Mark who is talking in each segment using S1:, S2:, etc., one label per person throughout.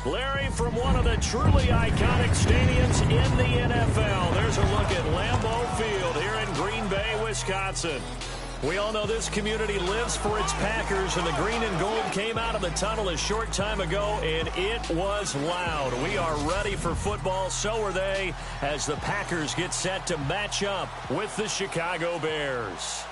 S1: Larry, from one of the truly iconic stadiums in the NFL, there's a look at Lambeau Field here in Green Bay, Wisconsin. We all know this community lives for its Packers, and the green and gold came out of the tunnel a short time ago, and it was loud. We are ready for football, so are they, as the Packers get set to match up with the Chicago Bears.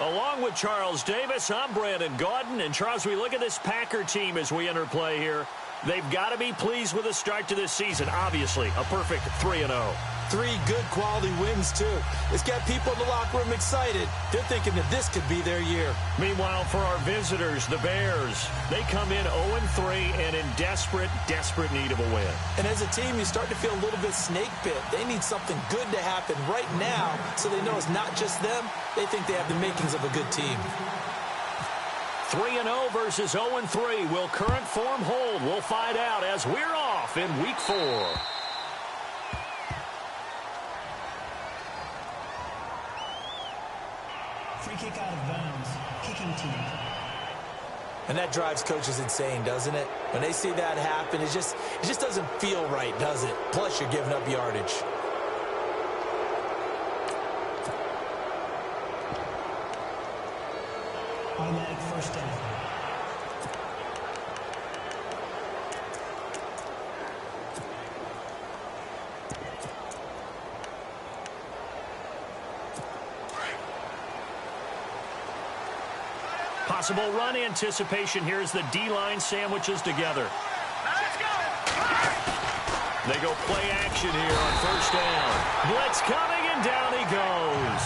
S1: Along with Charles Davis, I'm Brandon Gaudin. And, Charles, we look at this Packer team as we enter play here. They've got to be pleased with the start to this season. Obviously, a perfect 3-0.
S2: 3 good quality wins, too. It's got people in the locker room excited. They're thinking that this could be their year.
S1: Meanwhile, for our visitors, the Bears, they come in 0-3 and in desperate need of a win.
S2: And as a team, you start to feel a little bit snake bit. They need something good to happen right now so they know it's not just them. They think they have the makings of a good team.
S1: 3-0 versus 0-3. Will current form hold? We'll find out as we're off in Week 4.
S3: Free kick out of bounds. Kicking team.
S2: And that drives coaches insane, doesn't it? When they see that happen, it just doesn't feel right, does it? Plus, you're giving up yardage.
S3: Automatic first down.
S1: Possible run anticipation here as the D-line sandwiches together. They go play action here on first down. Blitz coming, and down he goes.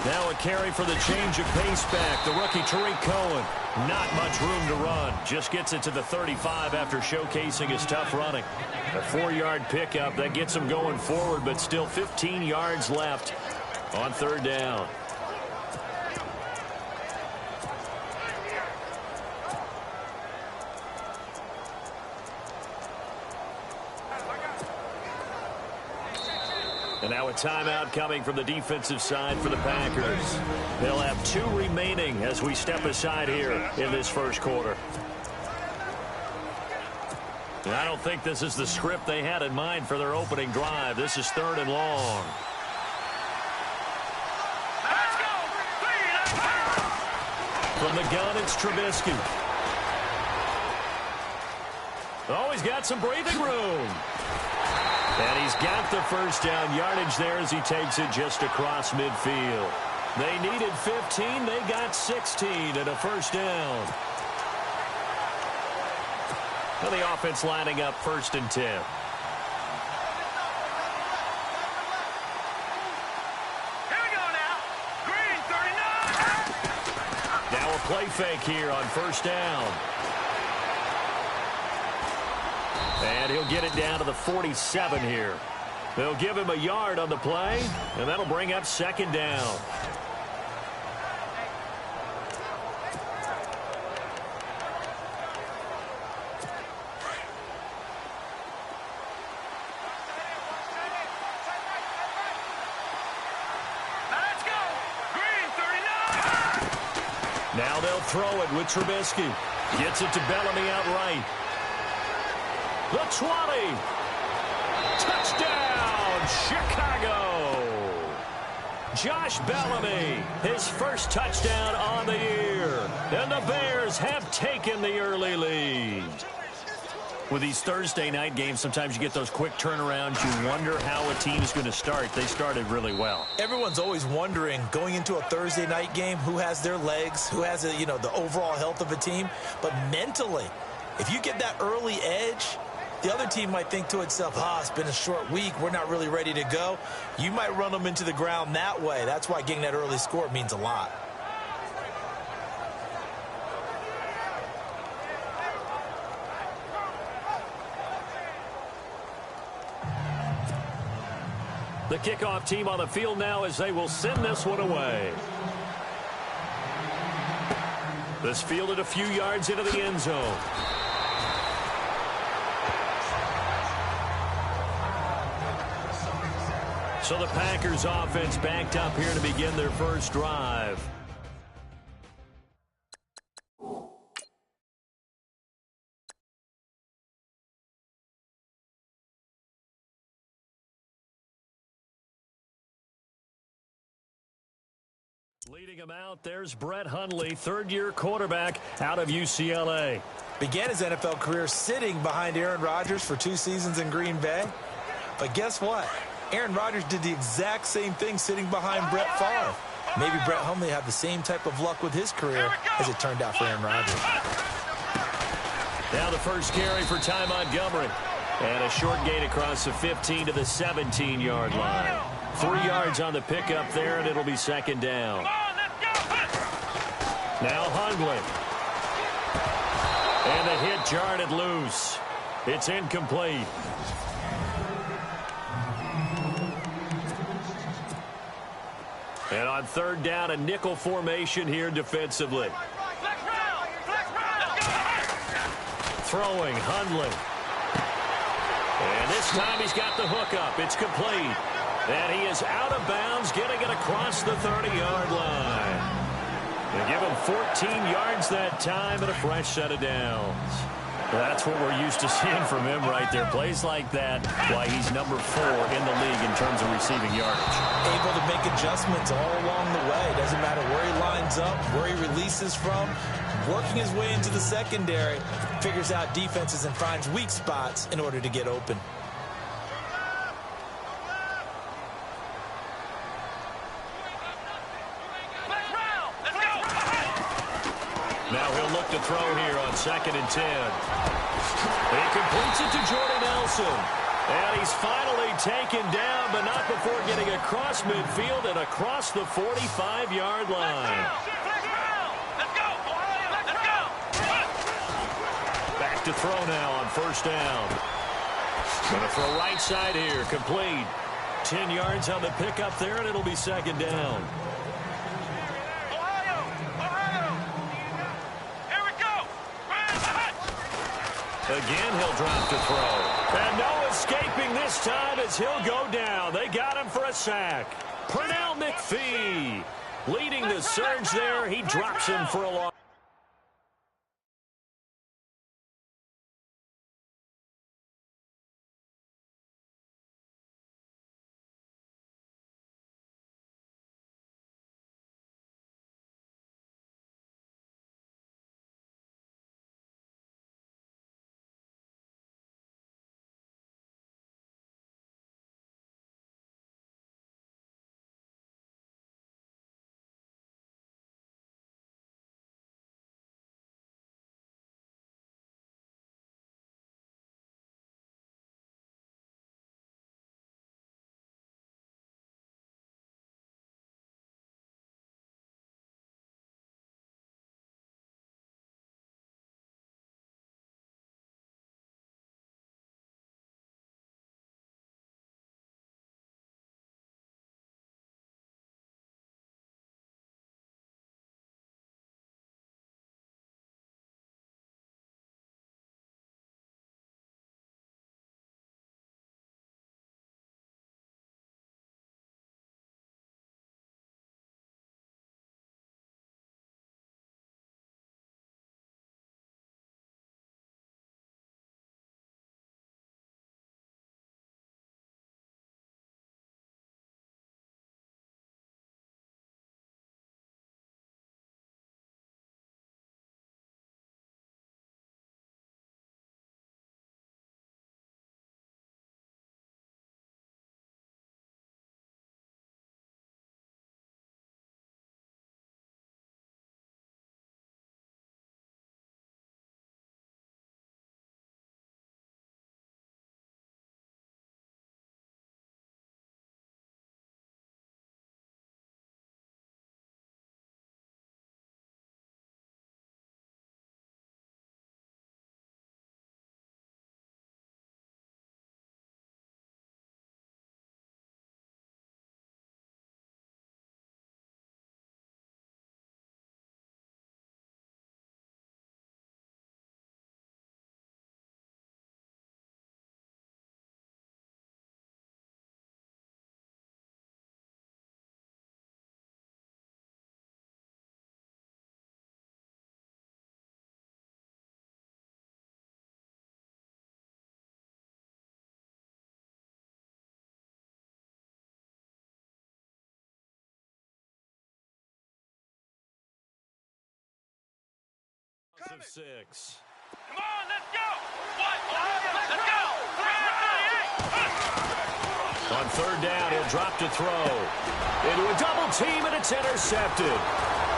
S1: Now a carry for the change of pace back. The rookie Tariq Cohen. Not much room to run. Just gets it to the 35 after showcasing his tough running. A 4-yard pickup that gets him going forward, but still 15 yards left on third down. And now a timeout coming from the defensive side for the Packers. They'll have 2 remaining as we step aside here in this first quarter. And I don't think this is the script they had in mind for their opening drive. This is 3rd and long. From the gun, it's Trubisky. Oh, he's got some breathing room. And he's got the first down yardage there as he takes it just across midfield. They needed 15. They got 16 and a first down. And the offense lining up 1st and 10.
S4: Here we go now. Green 39.
S1: Now a play fake here on first down. And he'll get it down to the 47 here. They'll give him a yard on the play, and that'll bring up 2nd down.
S4: Let's go. Green 39.
S1: Now they'll throw it with Trubisky. Gets it to Bellamy outright. The 20. Touchdown, Chicago. Josh Bellamy, his first touchdown on the year. And the Bears have taken the early lead. With these Thursday night games, sometimes you get those quick turnarounds. You wonder how a team's going to start. They started really well.
S2: Everyone's always wondering, going into a Thursday night game, who has their legs, who has, the overall health of a team. But mentally, if you get that early edge, the other team might think to itself, it's been a short week. We're not really ready to go. You might run them into the ground that way. That's why getting that early score means a lot.
S1: The kickoff team on the field now as they will send this one away. This fielded a few yards into the end zone. So the Packers offense backed up here to begin their first drive. Leading him out, there's Brett Hundley, third-year quarterback out of UCLA.
S2: Began his NFL career sitting behind Aaron Rodgers for 2 seasons in Green Bay. But guess what? Aaron Rodgers did the exact same thing sitting behind Brett Favre. Maybe Brett Hundley had the same type of luck with his career as it turned out for Aaron Rodgers.
S1: Now the first carry for Ty Montgomery. And a short gain across the 15 to the 17-yard line. 3 yards on the pickup there, and it'll be second down. Now Hundley. And the hit jarred it loose. It's incomplete. And on third down, a nickel formation here defensively. Throwing, Hundley. And this time he's got the hook up. It's complete. And he is out of bounds, getting it across the 30-yard line. They give him 14 yards that time and a fresh set of downs. That's what we're used to seeing from him right there. Plays like that, why he's number 4 in the league in terms of receiving yardage.
S2: Able to make adjustments all along the way. Doesn't matter where he lines up, where he releases from. Working his way into the secondary, figures out defenses and finds weak spots in order to get open.
S1: Now he'll look to throw here on 2nd and 10. He completes it to Jordan Nelson. And he's finally taken down, but not before getting across midfield and across the 45-yard line. Back to throw now on first down. Going to throw right side here, complete. 10 yards on the pickup there, and it'll be second down. Again, he'll drop to throw. And no escaping this time as he'll go down. They got him for a sack. Pernell McPhee leading the surge there. He drops him for a loss. Of 6.
S4: Come on, let's go. Let's go.
S1: On third down, he'll drop to throw. Into a double team, and it's intercepted.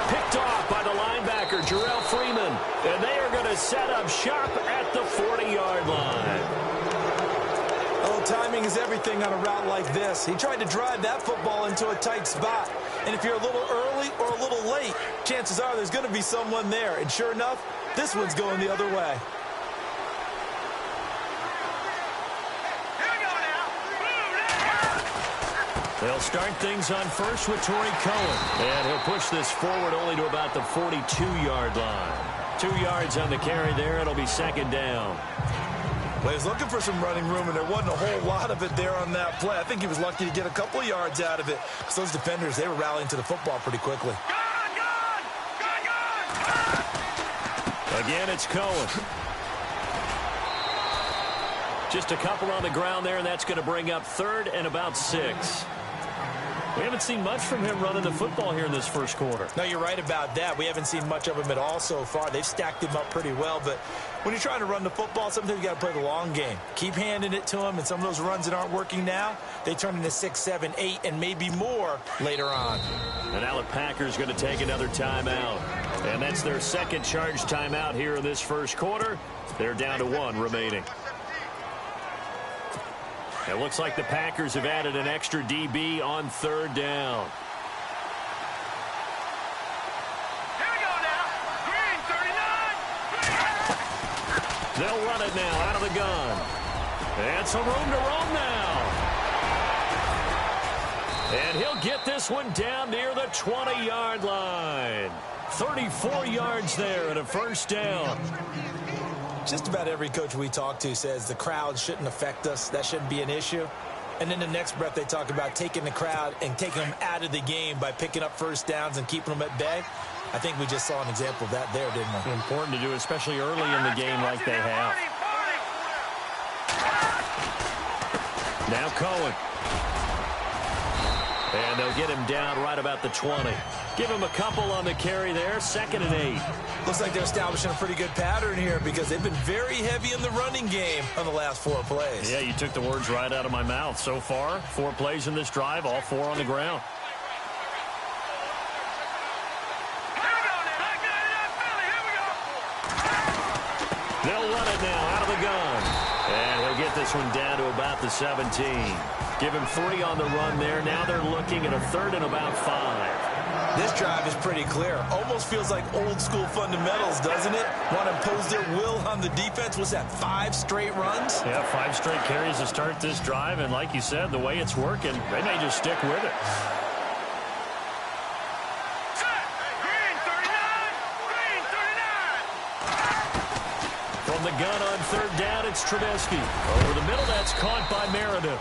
S1: Picked off by the linebacker, Jarrell Freeman. And they are going to set up shop at the 40-yard line.
S2: Oh, timing is everything on a route like this. He tried to drive that football into a tight spot. And if you're a little early or a little late, chances are there's going to be someone there. And sure enough, this one's going the other way.
S1: They'll start things on first with Torrey Cohen. And he'll push this forward only to about the 42-yard line. 2 yards on the carry there. It'll be second down.
S2: Well, he was looking for some running room, and there wasn't a whole lot of it there on that play. I think he was lucky to get a couple of yards out of it, because those defenders, they were rallying to the football pretty quickly.
S1: Again, it's Cohen. Just a couple on the ground there, and that's going to bring up third and about 6. We haven't seen much from him running the football here in this first quarter.
S2: No, you're right about that. We haven't seen much of him at all so far. They've stacked him up pretty well, but when you're trying to run the football, sometimes you got to play the long game. Keep handing it to him, and some of those runs that aren't working now, they turn into 6, 7, 8, and maybe more later on.
S1: And now the Packers going to take another timeout. And that's their second charge timeout here in this first quarter. They're down to 1 remaining. It looks like the Packers have added an extra DB on third down.
S4: Here we go now. Green, 39.
S1: They'll run it now out of the gun. And some room to roam now. And he'll get this one down near the 20-yard line. 34 yards there and a first down.
S2: Just about every coach we talk to says the crowd shouldn't affect us. That shouldn't be an issue. And then the next breath they talk about taking the crowd and taking them out of the game by picking up first downs and keeping them at bay. I think we just saw an example of that there, didn't we?
S1: Important to do, especially early in the game like they have. Now Cohen. And they'll get him down right about the 20. Give him a couple on the carry there. 2nd and 8.
S2: Looks like they're establishing a pretty good pattern here because they've been very heavy in the running game on the last 4 plays.
S1: Yeah, you took the words right out of my mouth. So far, 4 plays in this drive, all 4 on the ground. They'll run it now out of the gun. And he'll get this one down to about the 17. Give him 3 on the run there. Now they're looking at a 3rd and about 5.
S2: This drive is pretty clear. Almost feels like old school fundamentals, doesn't it? Want to impose their will on the defense. What's that, 5 straight runs?
S1: Yeah, 5 straight carries to start this drive. And like you said, the way it's working, they may just stick with it.
S4: Green, 39. Green, 39.
S1: From the gun on third down, it's Trubisky. Over the middle, that's caught by Meredith.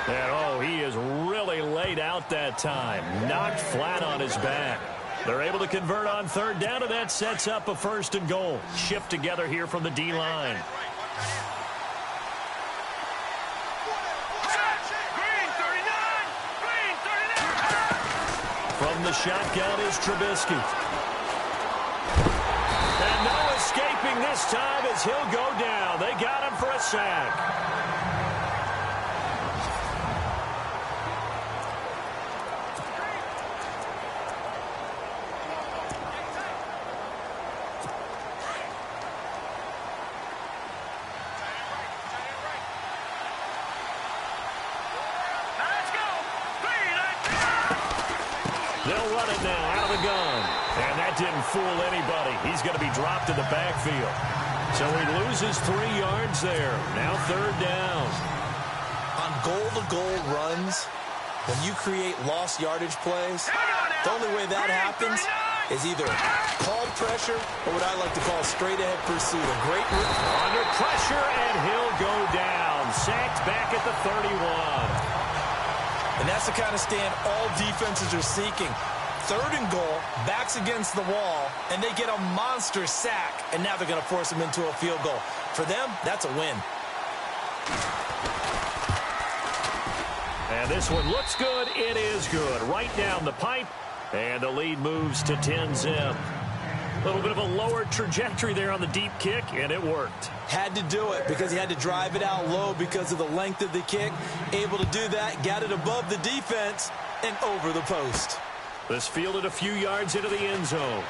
S1: And, oh, he is really laid out that time. Knocked flat on his back. They're able to convert on third down, and that sets up a 1st and goal. Shift together here from the D-line.
S4: Green, 39. Green, 39.
S1: From the shotgun is Trubisky. And no escaping this time as he'll go down. They got him for a sack. They'll run it now out of the gun. And that didn't fool anybody. He's going to be dropped in the backfield. So he loses 3 yards there. Now third down.
S2: On goal-to-goal runs, when you create lost yardage plays, the only way that happens is either called pressure or what I like to call straight-ahead pursuit. A great route.
S1: Under pressure, and he'll go down. Sacked back at the 31.
S2: And that's the kind of stand all defenses are seeking. 3rd and goal, backs against the wall, and they get a monster sack, and now they're going to force them into a field goal. For them, that's a win.
S1: And this one looks good. It is good. Right down the pipe, and the lead moves to 10-zip. A little bit of a lower trajectory there on the deep kick, and it worked.
S2: Had to do it because he had to drive it out low because of the length of the kick. Able to do that, got it above the defense and over the post.
S1: This fielded a few yards into the end zone.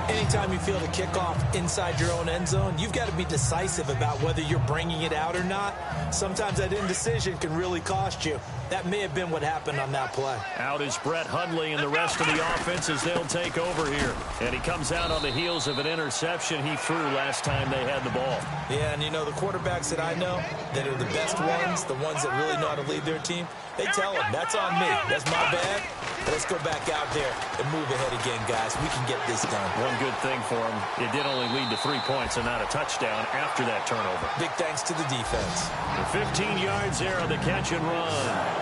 S2: Anytime you field a kickoff inside your own end zone, you've got to be decisive about whether you're bringing it out or not. Sometimes that indecision can really cost you. That may have been what happened on that play.
S1: Out is Brett Hundley and the rest of the offense as they'll take over here. And he comes out on the heels of an interception he threw last time they had the ball.
S2: Yeah, and you know, the quarterbacks that I know that are the best ones, the ones that really know how to lead their team, they tell them, that's on me. That's my bad. Let's go back out there and move ahead again, guys. We can get this done.
S1: One good thing for him, it did only lead to 3 points and not a touchdown after that turnover.
S2: Big thanks to the defense.
S1: The 15 yards there on the catch and run.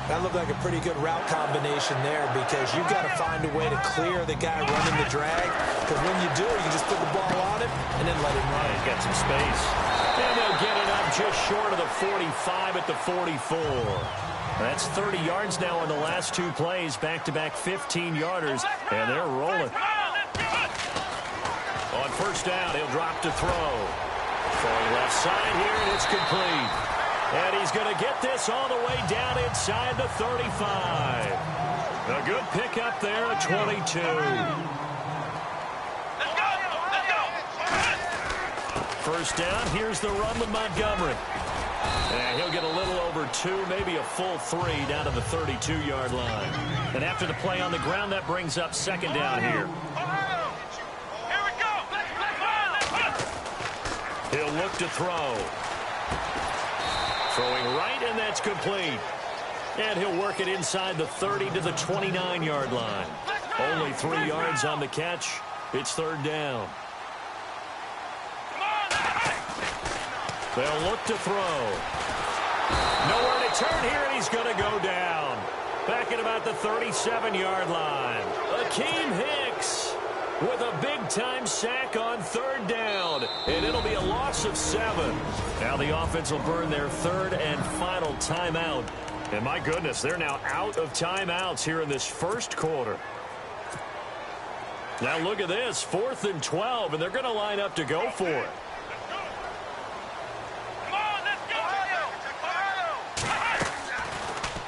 S2: That looked like a pretty good route combination there because you've got to find a way to clear the guy running the drag. Because when you do, you can just put the ball on him and then let him run.
S1: He's got some space. And they'll get it up just short of the 45 at the 44. That's 30 yards now on the last 2 plays, back-to-back 15-yarders, and they're rolling. On first down, he'll drop to throw. Throwing left side here, and it's complete. And he's going to get this all the way down inside the 35. A good pickup there at 22.
S4: Let's go!
S1: First down, here's the run with Montgomery. And he'll get a little over 2, maybe a full 3 down to the 32-yard line. And after the play on the ground, that brings up second down here.
S4: Here we go!
S1: He'll look to throw. Throwing right, and that's complete. And he'll work it inside the 30 to the 29-yard line. Only 3 yards on the catch. It's third down. They'll look to throw. Nowhere to turn here, and he's going to go down. Back at about the 37-yard line. Akeem Hicks with a big-time sack on third down. And it'll be a loss of 7. Now the offense will burn their third and final timeout. And my goodness, they're now out of timeouts here in this first quarter. Now look at this, 4th and 12, and they're going to line up to go for it.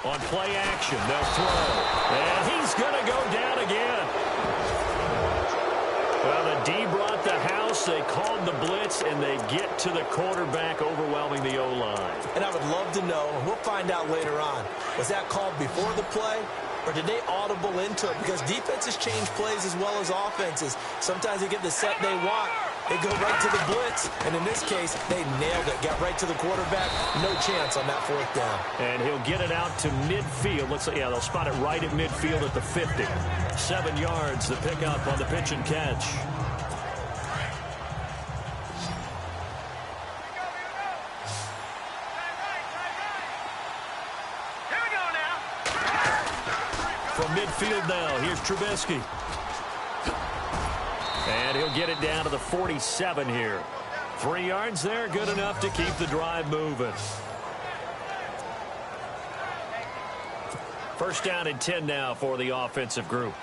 S1: On play action, they'll throw. And he's going to go down again. Well, the D brought the house. They called the blitz, and they get to the quarterback, overwhelming the O-line.
S2: And I would love to know, and we'll find out later on, was that called before the play, or did they audible into it? Because defenses change plays as well as offenses. Sometimes they get the set they want. They go right to the blitz, and in this case, they nailed it. Got right to the quarterback. No chance on that 4th down.
S1: And he'll get it out to midfield. Looks like, yeah, they'll spot it right at midfield at the 50. 7 yards, the pickup on the pitch and catch.
S4: Here we go now.
S1: From midfield now, here's Trubisky. And he'll get it down to the 47 here. 3 yards there, good enough to keep the drive moving. First down and 10 now for the offensive group.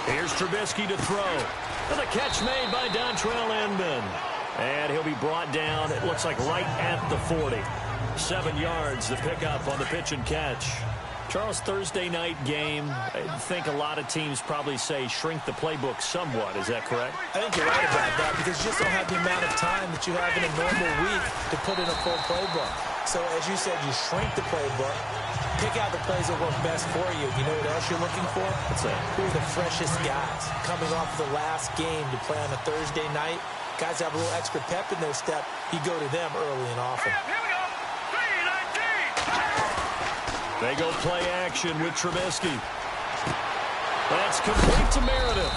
S1: Here's Trubisky to throw. And the catch made by Dontrell Inman. And he'll be brought down, it looks like right at the 40. 7 yards, the pickup on the pitch and catch. Charles, Thursday night game, I think a lot of teams probably say shrink the playbook somewhat. Is that correct?
S2: I think you're right about that because you just don't have the amount of time that you have in a normal week to put in a full playbook. So as you said, you shrink the playbook, pick out the plays that work best for you. You know what else you're looking for?
S1: What's that?
S2: Who are the freshest guys coming off the last game to play on a Thursday night? Guys have a little extra pep in their step. You go to them early and often.
S4: Here we go. 3-19.
S1: They go play action with Trubisky. That's complete to Meredith.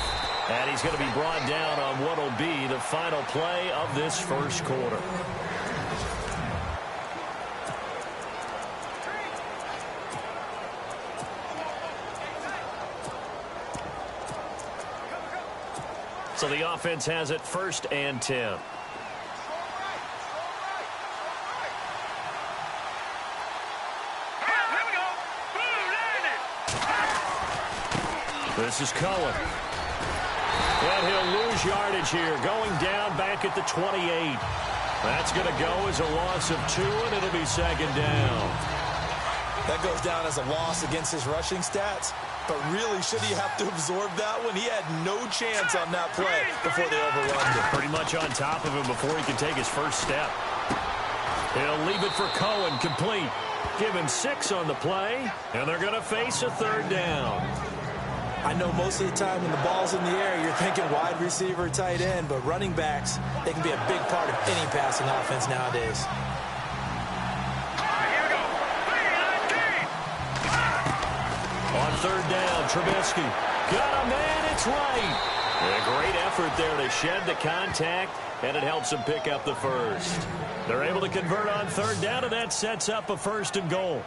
S1: And he's going to be brought down on what will be the final play of this first quarter. So the offense has it 1st and 10. This is Cohen. And he'll lose yardage here, going down back at the 28. That's going to go as a loss of 2, and it'll be 2nd down.
S2: That goes down as a loss against his rushing stats. But really, should he have to absorb that one? He had no chance on that play before they overrun him.
S1: Pretty much on top of him before he can take his first step. He'll leave it for Cohen, complete. Give him 6 on the play, and they're going to face a 3rd down.
S2: I know most of the time when the ball's in the air, you're thinking wide receiver, tight end, but running backs, they can be a big part of any passing offense nowadays.
S1: On 3rd down, Trubisky. Got a man, it's right. A great effort there to shed the contact, and it helps him pick up the first. They're able to convert on 3rd down, and that sets up a 1st and goal.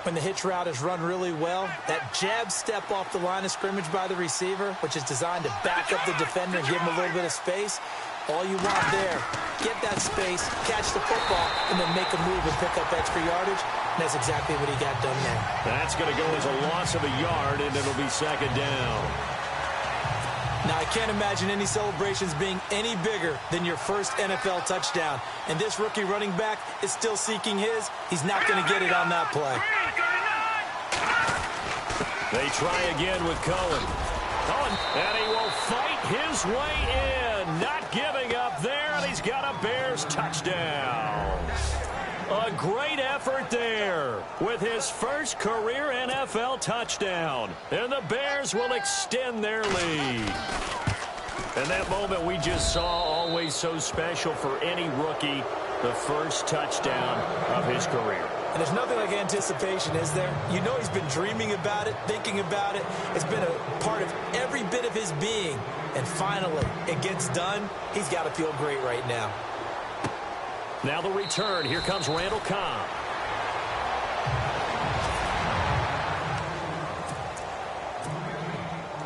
S2: When the hitch route is run really well, that jab step off the line of scrimmage by the receiver, which is designed to back up the defender and give him a little bit of space, all you want there, get that space, catch the football, and then make a move and pick up extra yardage. And that's exactly what he got done there.
S1: That's going to go as a loss of a yard, and it'll be 2nd down.
S2: Now, I can't imagine any celebrations being any bigger than your first NFL touchdown. And this rookie running back is still seeking his. He's not going to get it on that play.
S1: They try again with Cohen. And he will fight his way in. Not giving up there, and he's got a Bears touchdown. A great effort there with his first career NFL touchdown. And the Bears will extend their lead. And that moment we just saw, always so special for any rookie, the first touchdown of his career.
S2: And there's nothing like anticipation, is there? You know he's been dreaming about it, thinking about it. It's been a part of every bit of his being. And finally, it gets done. He's got to feel great right now.
S1: Now the return. Here comes Randall Cobb.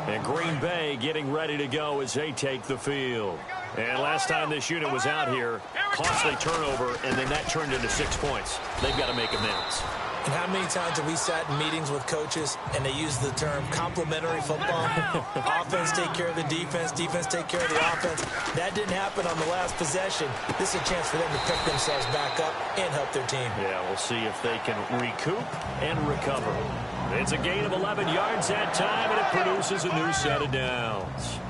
S1: And Green Bay getting ready to go as they take the field. And last time this unit was out here, costly turnover, and then that turned into 6 points. They've got to make amends.
S2: And how many times have we sat in meetings with coaches and they use the term complementary football? Offense take care of the defense, defense take care of the offense. That didn't happen on the last possession. This is a chance for them to pick themselves back up and help their team.
S1: Yeah, we'll see if they can recoup and recover. It's a gain of 11 yards that time, and it produces a new set of downs.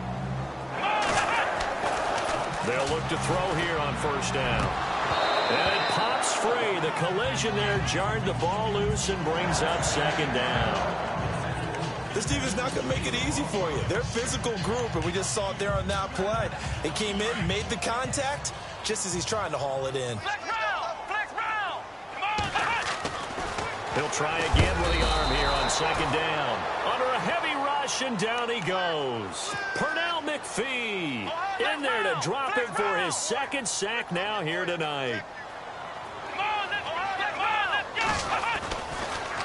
S1: They'll look to throw here on 1st down. And it pops free. The collision there jarred the ball loose and brings up 2nd down.
S2: This defense is not going to make it easy for you. They're a physical group, and we just saw it there on that play. They came in, made the contact, just as he's trying to haul it in.
S1: He'll try again with the arm here on 2nd down. Under a heavy rush, and down he goes. Pernell McPhee in there to drop him for his 2nd sack now here tonight.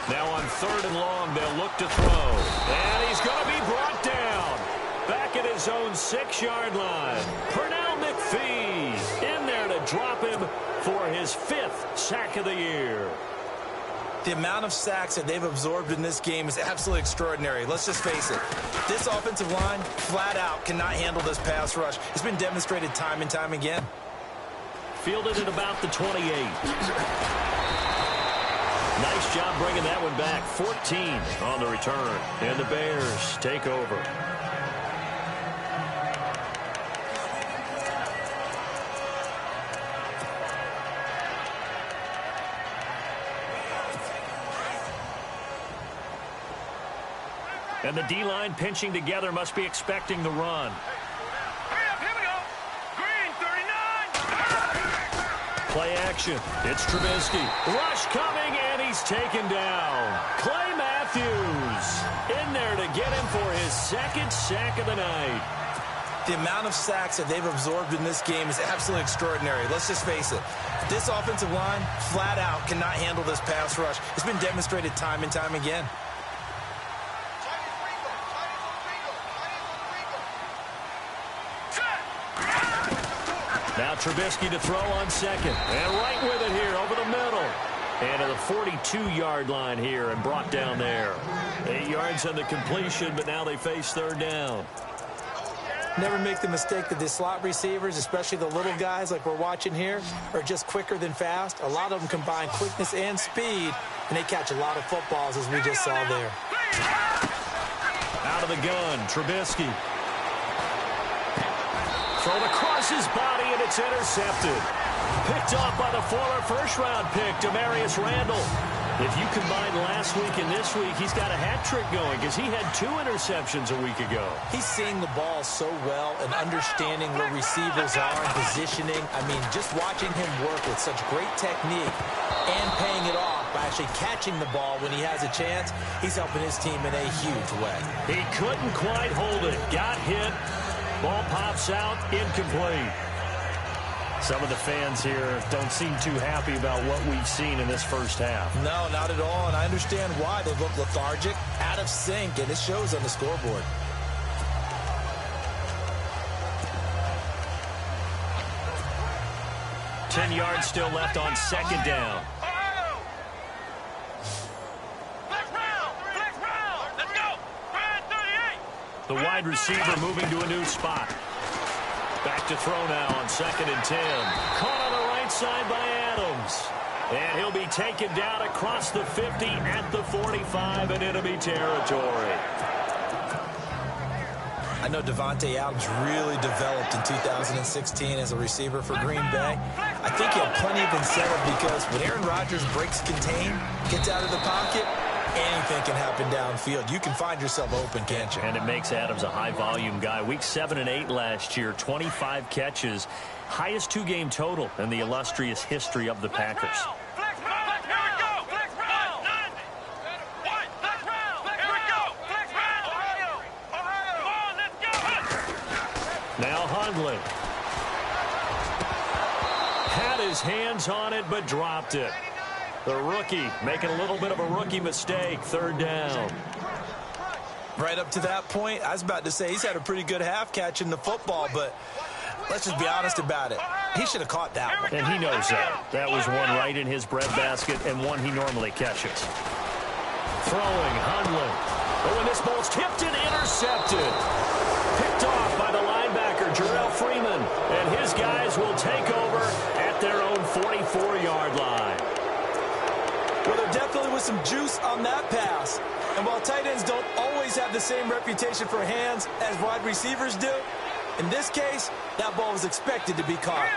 S1: Now on 3rd and long, they'll look to throw. And he's going to be brought down. Back at his own 6-yard line. Pernell McPhee in there to drop him for his 5th sack of the year.
S2: The amount of sacks that they've absorbed in this game is absolutely extraordinary. Let's just face it. This offensive line, flat out, cannot handle this pass rush. It's been demonstrated time and time again.
S1: Fielded at about the 28. Nice job bringing that one back. 14 on the return. And the Bears take over. And the D-line pinching together must be expecting the run.
S4: Here we go. Green 39.
S1: Play action. It's Trubisky. Rush coming, and he's taken down. Clay Matthews in there to get him for his 2nd sack of the night.
S2: The amount of sacks that they've absorbed in this game is absolutely extraordinary. Let's just face it. This offensive line, flat out, cannot handle this pass rush. It's been demonstrated time and time again.
S1: Now Trubisky to throw on second. And right with it here over the middle. And to the 42-yard line here and brought down there. 8 yards on the completion, but now they face third down.
S2: Never make the mistake that the slot receivers, especially the little guys like we're watching here, are just quicker than fast. A lot of them combine quickness and speed, and they catch a lot of footballs, as we just saw there.
S1: Out of the gun, Trubisky. Thrown across his body, and it's intercepted. Picked off by the former first-round pick, Demarius Randall. If you combine last week and this week, he's got a hat trick going because he had 2 interceptions a week ago.
S2: He's seeing the ball so well and understanding where receivers are and positioning. I mean, just watching him work with such great technique and paying it off by actually catching the ball when he has a chance, he's helping his team in a huge way.
S1: He couldn't quite hold it. Got hit. Ball pops out. Incomplete. Some of the fans here don't seem too happy about what we've seen in this first half.
S2: No, not at all, and I understand why. They look lethargic, out of sync, and it shows on the scoreboard.
S1: Ten yards still left on second down. The wide receiver moving to a new spot. Back to throw now on 2nd and 10. Caught on the right side by Adams. And he'll be taken down across the 50 at the 45 and enemy territory.
S2: I know Devontae Adams really developed in 2016 as a receiver for Green Bay. I think he had plenty of incentive because when Aaron Rodgers breaks contain, gets out of the pocket, anything can happen downfield. You can find yourself open, can't you?
S1: And it makes Adams a high-volume guy. Week 7 and 8 last year, 25 catches. Highest 2-game total in the illustrious history of the Packers. Now Hundley. Had his hands on it, but dropped it. The rookie making a little bit of a rookie mistake. 3rd down.
S2: Right up to that point, I was about to say he's had a pretty good half catching the football, but let's just be honest about it. He should have caught that one.
S1: And he knows that. That was one right in his breadbasket and one he normally catches. Throwing, Hundley. But when this ball's tipped and intercepted. Picked off by the linebacker, Jarrell Freeman. And his guys will take over at their own 44-yard line.
S2: Well, there definitely was some juice on that pass. And while tight ends don't always have the same reputation for hands as wide receivers do, in this case, that ball was expected to be caught.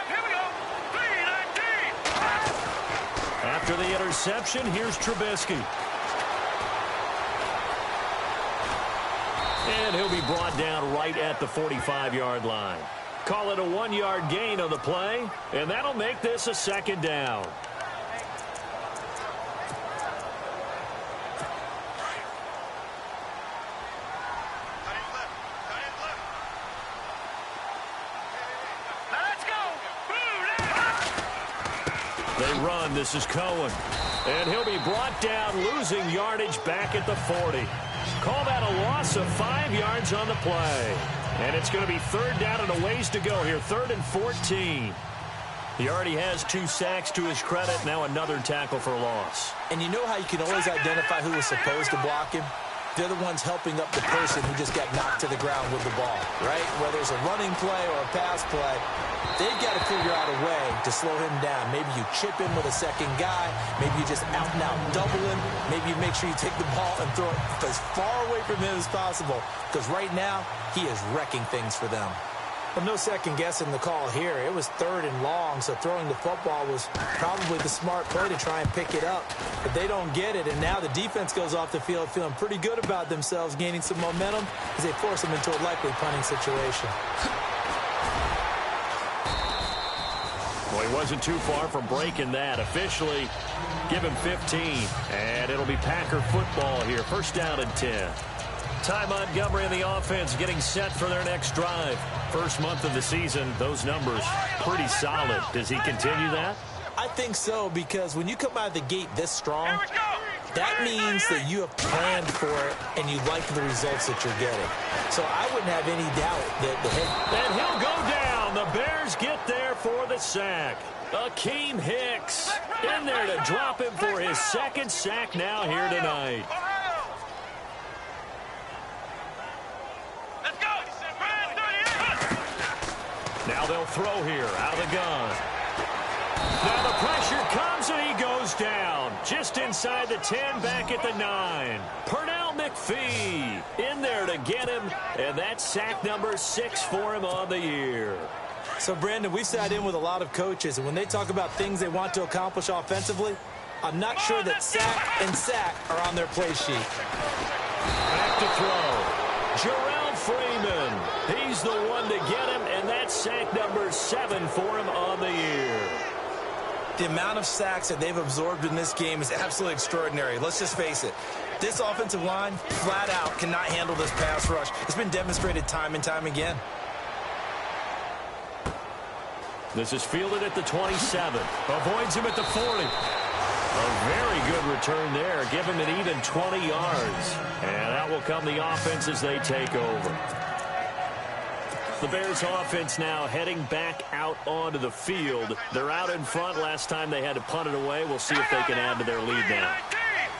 S1: After the interception, here's Trubisky. And he'll be brought down right at the 45-yard line. Call it a 1-yard gain on the play, and that'll make this a 2nd down. They run. This is Cohen. And he'll be brought down, losing yardage back at the 40. Call that a loss of 5 yards on the play. And it's going to be 3rd down and a ways to go here. 3rd and 14. He already has 2 sacks to his credit. Now another tackle for loss.
S2: And you know how you can always identify who was supposed to block him? They're the ones helping up the person who just got knocked to the ground with the ball, right? Whether it's a running play or a pass play, they've got to figure out a way to slow him down. Maybe you chip him with a second guy. Maybe you just out-and-out double him. Maybe you make sure you take the ball and throw it as far away from him as possible. Because right now, he is wrecking things for them. Well, no second guessing the call here. It was 3rd and long, so throwing the football was probably the smart play to try and pick it up. But they don't get it, and now the defense goes off the field feeling pretty good about themselves, gaining some momentum as they force them into a likely punting situation.
S1: Well, he wasn't too far from breaking that. Officially, give him 15. And it'll be Packer football here. 1st down and 10. Ty Montgomery and the offense getting set for their next drive. First month of the season, those numbers pretty solid. Does he continue that?
S2: I think so, because when you come out of the gate this strong, that means that you have planned for it and you like the results that you're getting. So I wouldn't have any doubt that the head...
S1: And he'll go down. The Bears get there for sack. Akeem Hicks in there to drop him for his second sack now here tonight.
S4: Let's go.
S1: Now they'll throw here out of the gun. Now the pressure comes and he goes down. Just inside the 10, back at the 9. Pernell McPhee in there to get him. And that's sack number 6 for him on the year.
S2: So, Brandon, we've sat in with a lot of coaches, and when they talk about things they want to accomplish offensively, I'm not sure that sack and sack are on their play sheet.
S1: Back to throw. Jarrell Freeman. He's the one to get him, and that's sack number 7 for him on the year.
S2: The amount of sacks that they've absorbed in this game is absolutely extraordinary. Let's just face it. This offensive line, flat out, cannot handle this pass rush. It's been demonstrated time and time again.
S1: This is fielded at the 27. Avoids him at the 40. A very good return there. Give him an even 20 yards. And that will come the offense as they take over. The Bears offense now heading back out onto the field. They're out in front. Last time they had to punt it away. We'll see if they can add to their lead now.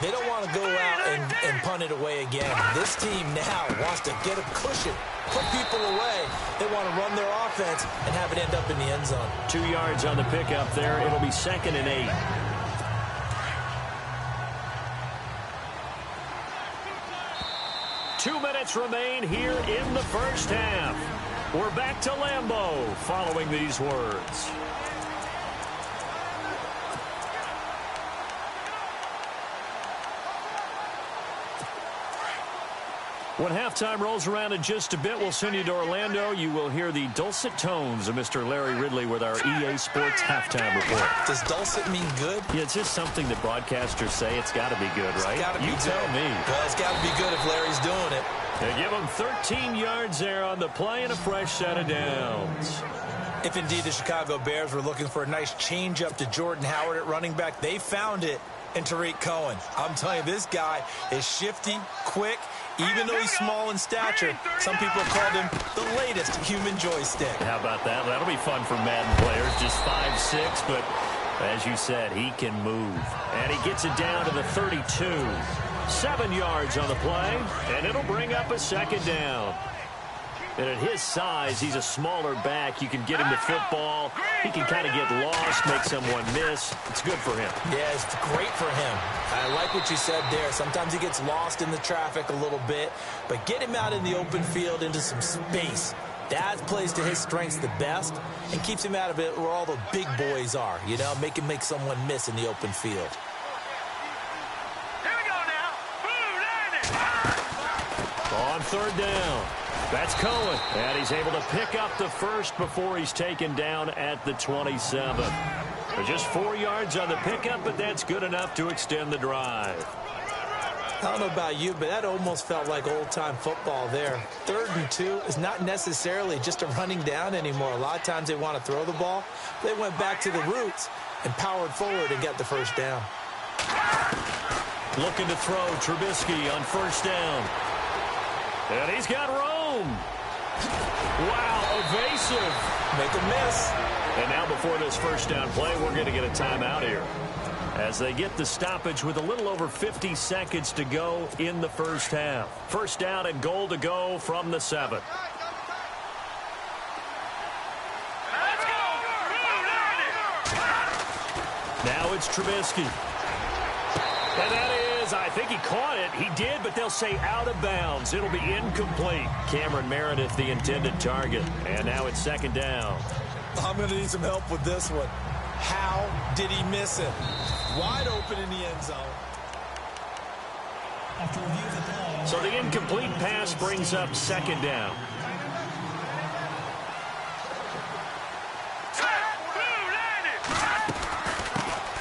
S2: They don't want to go out and punt it away again. This team now wants to get a cushion, put people away. They want to run their offense and have it end up in the end zone.
S1: 2 yards on the pickup there. It'll be 2nd and 8. Two minutes remain here in the first half. We're back to Lambeau following these words. When halftime rolls around in just a bit, we'll send you to Orlando. You will hear the dulcet tones of Mr. Larry Ridley with our EA Sports halftime report.
S2: Does dulcet mean good?
S1: Yeah, it's just something that broadcasters say. It's got to be good, right?
S2: It's got to be
S1: you
S2: good.
S1: Tell me.
S2: Well, it's got to be good if Larry's doing it.
S1: They give him 13 yards there on the play and a fresh set of downs.
S2: If indeed the Chicago Bears were looking for a nice change-up to Jordan Howard at running back, they found it in Tariq Cohen. I'm telling you, this guy is shifty, quick. Even though he's small in stature, some people have called him the latest human joystick.
S1: How about that? That'll be fun for Madden players. Just 5'6", but as you said, he can move. And he gets it down to the 32. 7 yards on the play, and it'll bring up a 2nd down. And at his size, he's a smaller back. You can get him the football. He can kind of get lost, make someone miss. It's good for him.
S2: Yeah, it's great for him. I like what you said there. Sometimes he gets lost in the traffic a little bit, but get him out in the open field into some space. That plays to his strengths the best and keeps him out of it where all the big boys are, you know, make him make someone miss in the open field.
S4: Here we go now.
S1: On 3rd down. That's Cohen, and he's able to pick up the first before he's taken down at the 27. Just 4 yards on the pickup, but that's good enough to extend the drive.
S2: I don't know about you, but that almost felt like old-time football there. 3rd and 2 is not necessarily just a running down anymore. A lot of times they want to throw the ball. They went back to the roots and powered forward and got the first down.
S1: Looking to throw Trubisky on 1st down. And he's got room. Wow, evasive.
S2: Make a miss.
S1: And now before this 1st down play, we're going to get a timeout here. As they get the stoppage with a little over 50 seconds to go in the first half. 1st down and goal to go from the 7.
S4: Let's go.
S1: Now it's Trubisky. And that is, I think he caught it. He did, but they'll say out of bounds. It'll be incomplete. Cameron Meredith, the intended target. And now it's 2nd down.
S2: I'm going to need some help with this one. How did he miss it? Wide open in the end zone.
S3: After review of the play,
S1: So the incomplete pass brings up 2nd down.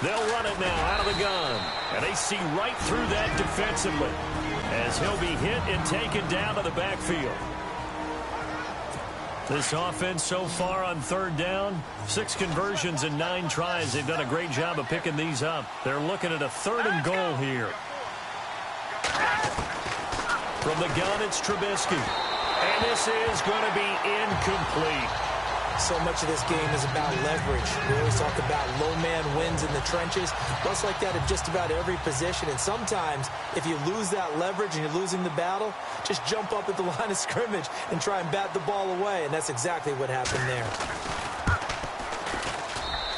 S1: They'll run it now out of the gun. And they see right through that defensively as he'll be hit and taken down to the backfield. This offense so far on 3rd down, 6 conversions and 9 tries. They've done a great job of picking these up. They're looking at a 3rd and goal here. From the gun, it's Trubisky. And this is going to be incomplete.
S2: So much of this game is about leverage. We always talk about low man wins in the trenches. Well, it's like that in just about every position. And sometimes, if you lose that leverage and you're losing the battle, just jump up at the line of scrimmage and try and bat the ball away. And that's exactly what happened there.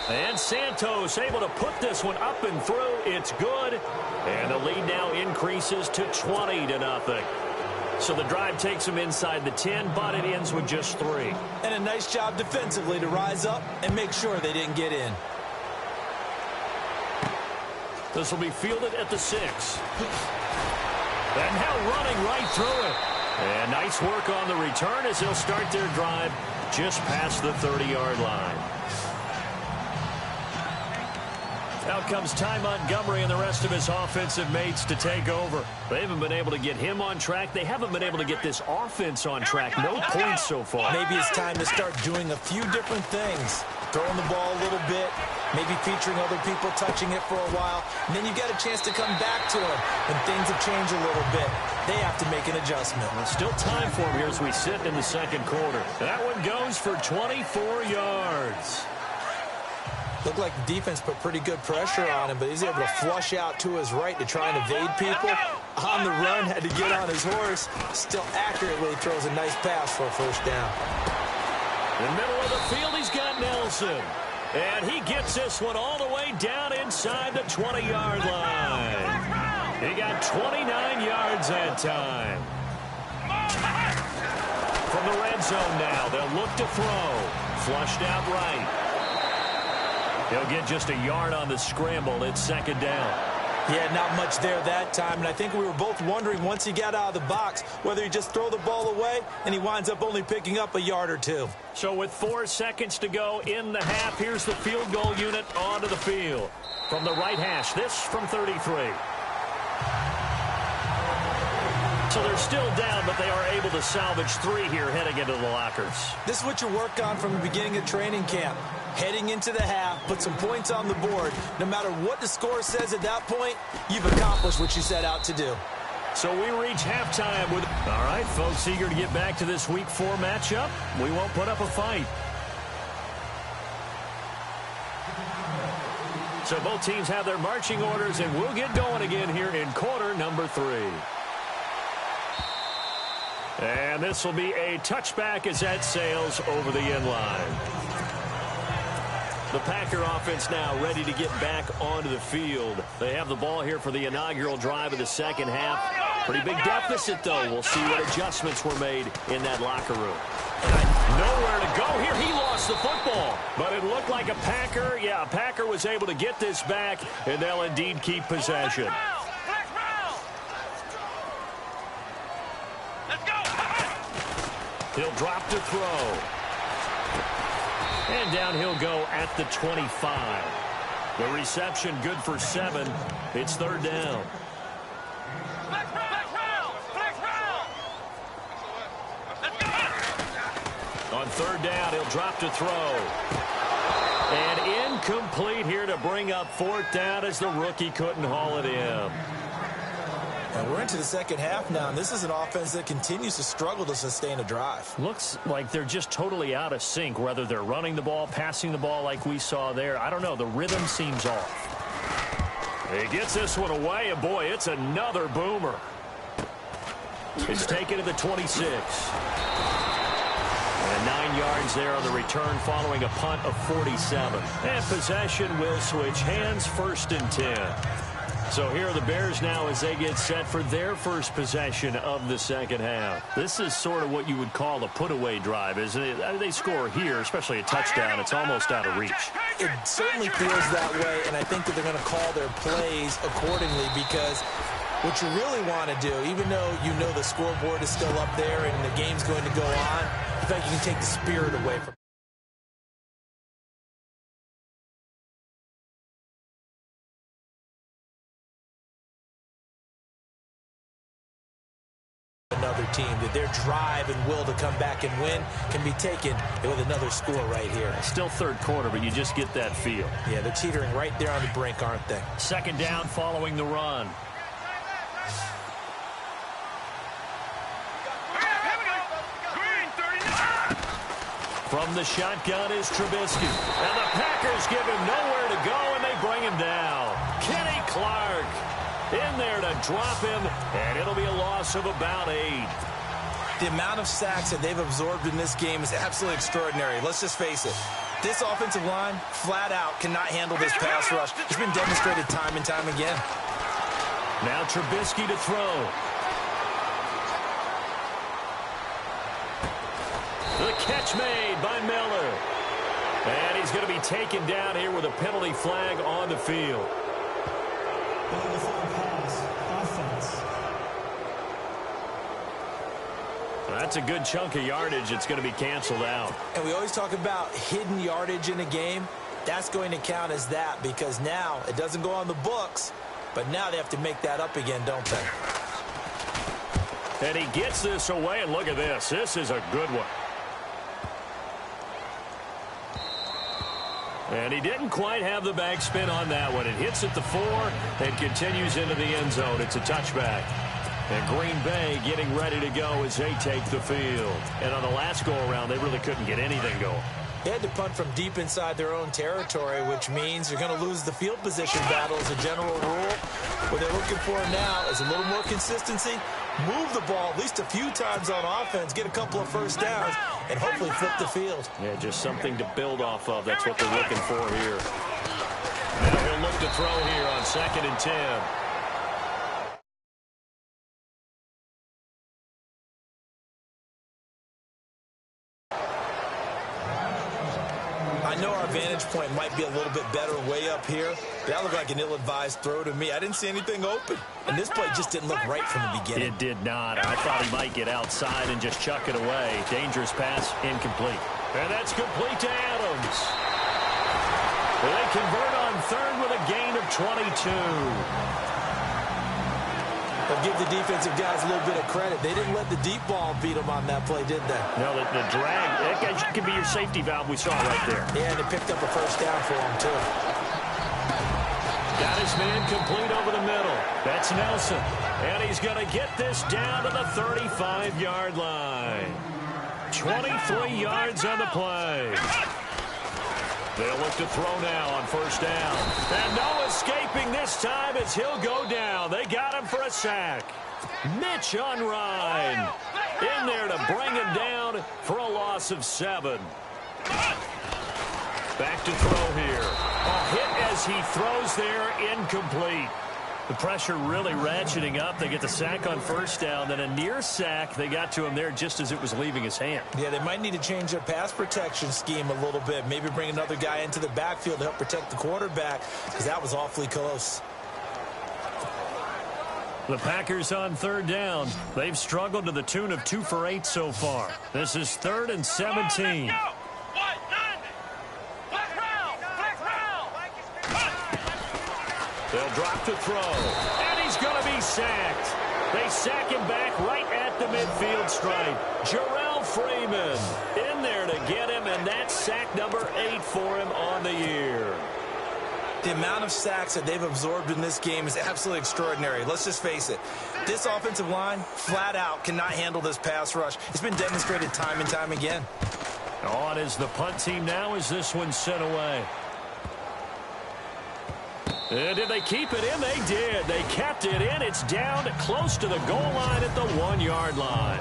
S1: And Santos able to put this one up and through. It's good. And the lead now increases to 20-0. So the drive takes them inside the 10, but it ends with just 3.
S2: And a nice job defensively to rise up and make sure they didn't get in.
S1: This will be fielded at the 6. And now running right through it. And nice work on the return as they'll start their drive just past the 30-yard line. Out comes Ty Montgomery and the rest of his offensive mates to take over. They haven't been able to get him on track. They haven't been able to get this offense on track. No points so far.
S2: Maybe it's time to start doing a few different things. Throwing the ball a little bit, maybe featuring other people touching it for a while. And then you get a chance to come back to it. And things have changed a little bit. They have to make an adjustment.
S1: Well, still time for him here as we sit in the second quarter. That one goes for 24 yards.
S2: Looked like the defense put pretty good pressure on him, but he's able to flush out to his right to try and evade people. On the run, had to get on his horse. Still accurately throws a nice pass for a first down.
S1: In the middle of the field, he's got Nelson. And he gets this one all the way down inside the 20-yard line. He got 29 yards that time. From the red zone now, they'll look to throw. Flushed out right. He'll get just a yard on the scramble. It's second down.
S2: Yeah, not much there that time. And I think we were both wondering once he got out of the box whether he just throw the ball away, and he winds up only picking up a yard or two.
S1: So with 4 seconds to go in the half, here's the field goal unit onto the field. From the right hash, this from 33. So they're still down, but they are able to salvage 3 here heading into the lockers.
S2: This is what you work on from the beginning of training camp. Heading into the half, put some points on the board. No matter what the score says at that point, you've accomplished what you set out to do.
S1: So we reach halftime with... All right, folks, eager to get back to this Week 4 matchup. We won't put up a fight. So both teams have their marching orders, and we'll get going again here in quarter number 3. And this will be a touchback as that sails over the end line. The Packer offense now ready to get back onto the field. They have the ball here for the inaugural drive of the second half. Pretty big deficit, though. We'll see what adjustments were made in that locker room. Nowhere to go here. He lost the football. But it looked like a Packer. Yeah, a Packer was able to get this back, and they'll indeed keep possession. He'll drop to throw. And down he'll go at the 25. The reception good for 7. It's third down. On third down, he'll drop to throw. And incomplete here to bring up fourth down as the rookie couldn't haul it in.
S2: And we're into the second half now, and this is an offense that continues to struggle to sustain a drive.
S1: Looks like they're just totally out of sync, whether they're running the ball, passing the ball like we saw there. I don't know. The rhythm seems off. He gets this one away, and boy, it's another boomer. It's taken to the 26. And 9 yards there on the return following a punt of 47. And possession will switch hands, first and 10. So here are the Bears now as they get set for their first possession of the second half. This is sort of what you would call a put-away drive, isn't it? They score here, especially a touchdown. It's almost out of reach.
S2: It certainly feels that way, and I think that they're going to call their plays accordingly because what you really want to do, even though you know the scoreboard is still up there and the game's going to go on, I think you can take the spirit away from another team, that their drive and will to come back and win can be taken with another score right here.
S1: Still third quarter, but you just get that feel.
S2: Yeah, they're teetering right there on the brink, aren't they?
S1: Second down following the run. From the shotgun is Trubisky. And the Packers give him nowhere to go, and they bring him down. Kenny Clark in there to drop him, and it'll be a loss of about 8.
S2: The amount of sacks that they've absorbed in this game is absolutely extraordinary. Let's just face it. This offensive line, flat out, cannot handle this pass rush. It's been demonstrated time and time again.
S1: Now Trubisky to throw. The catch made by Miller. And he's going to be taken down here with a penalty flag on the field. That's a good chunk of yardage. It's going to be canceled out.
S2: And we always talk about hidden yardage in a game. That's going to count as that because now it doesn't go on the books, but now they have to make that up again, don't they?
S1: And he gets this away, and look at this. This is a good one. And he didn't quite have the backspin on that one. It hits at the 4 and continues into the end zone. It's a touchback. And Green Bay getting ready to go as they take the field. And on the last go-around, they really couldn't get anything going.
S2: They had to punt from deep inside their own territory, which means you're going to lose the field position battle as a general rule. What they're looking for now is a little more consistency, move the ball at least a few times on offense, get a couple of first downs, and hopefully flip the field.
S1: Yeah, just something to build off of. That's what they're looking for here. Now he'll look to throw here on 2nd and 10.
S2: I know our vantage point might be a little bit better way up here, but that looked like an ill-advised throw to me. I didn't see anything open, and this play just didn't look right from the beginning.
S1: It did not. I thought he might get outside and just chuck it away. Dangerous pass, incomplete. And that's complete to Adams. They convert on 3rd with a gain of 22.
S2: They'll give the defensive guys a little bit of credit. They didn't let the deep ball beat them on that play, did they?
S1: No, the drag, that could be your safety valve we saw right there.
S2: Yeah, and it picked up a first down for them, too.
S1: Got his man complete over the middle. That's Nelson. And he's going to get this down to the 35-yard line. 23 yards on the play. They'll look to throw now on 1st down. And no escaping this time as he'll go down. They got him for a sack. Mitch Unrein in there to bring him down for a loss of 7. Back to throw here. A hit as he throws there, incomplete. The pressure really ratcheting up. They get the sack on 1st down, then a near sack. They got to him there just as it was leaving his hand.
S2: Yeah, they might need to change their pass protection scheme a little bit. Maybe bring another guy into the backfield to help protect the quarterback because that was awfully close.
S1: The Packers on 3rd down. They've struggled to the tune of 2 for 8 so far. This is 3rd and 17. They'll drop to throw, and he's going to be sacked. They sack him back right at the midfield stripe. Jarrell Freeman in there to get him, and that's sack number 8 for him on the year.
S2: The amount of sacks that they've absorbed in this game is absolutely extraordinary. Let's just face it. This offensive line, flat out, cannot handle this pass rush. It's been demonstrated time and time again.
S1: On is the punt team now as this one's sent away. And did they keep it in? They did. They kept it in. It's down close to the goal line at the 1-yard line.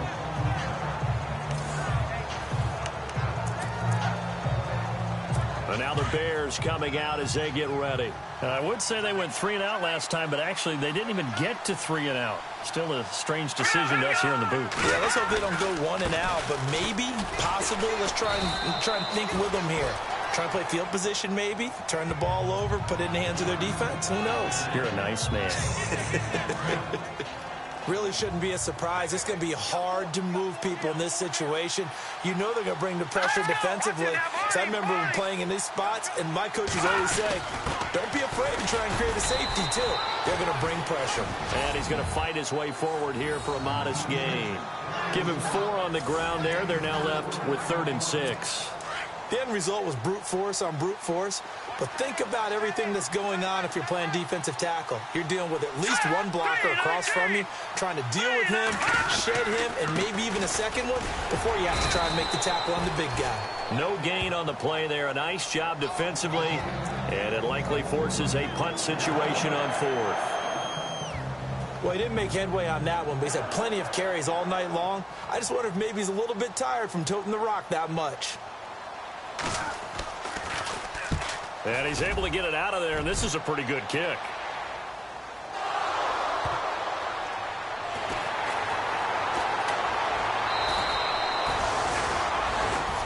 S1: And now the Bears coming out as they get ready. I would say they went 3 and out last time, but actually they didn't even get to 3 and out. Still a strange decision to us here in the booth.
S2: Yeah, let's hope they don't go 1 and out, but maybe, possibly, let's try and think with them here. Try and play field position maybe, turn the ball over, put it in the hands of their defense. Who knows?
S1: You're a nice man.
S2: Really shouldn't be a surprise. It's going to be hard to move people in this situation. You know they're going to bring the pressure defensively. So I remember playing in these spots, and my coaches always say, don't be afraid to try and create a safety, too. They're going to bring pressure.
S1: And he's going to fight his way forward here for a modest gain. Give him 4 on the ground there. They're now left with 3rd and 6.
S2: The end result was brute force on brute force. But think about everything that's going on if you're playing defensive tackle. You're dealing with at least one blocker across from you, trying to deal with him, shed him, and maybe even a second one before you have to try and make the tackle on the big guy.
S1: No gain on the play there. A nice job defensively, and it likely forces a punt situation on fourth.
S2: Well, he didn't make headway on that one, but he's had plenty of carries all night long. I just wonder if maybe he's a little bit tired from toting the rock that much.
S1: And he's able to get it out of there, and this is a pretty good kick.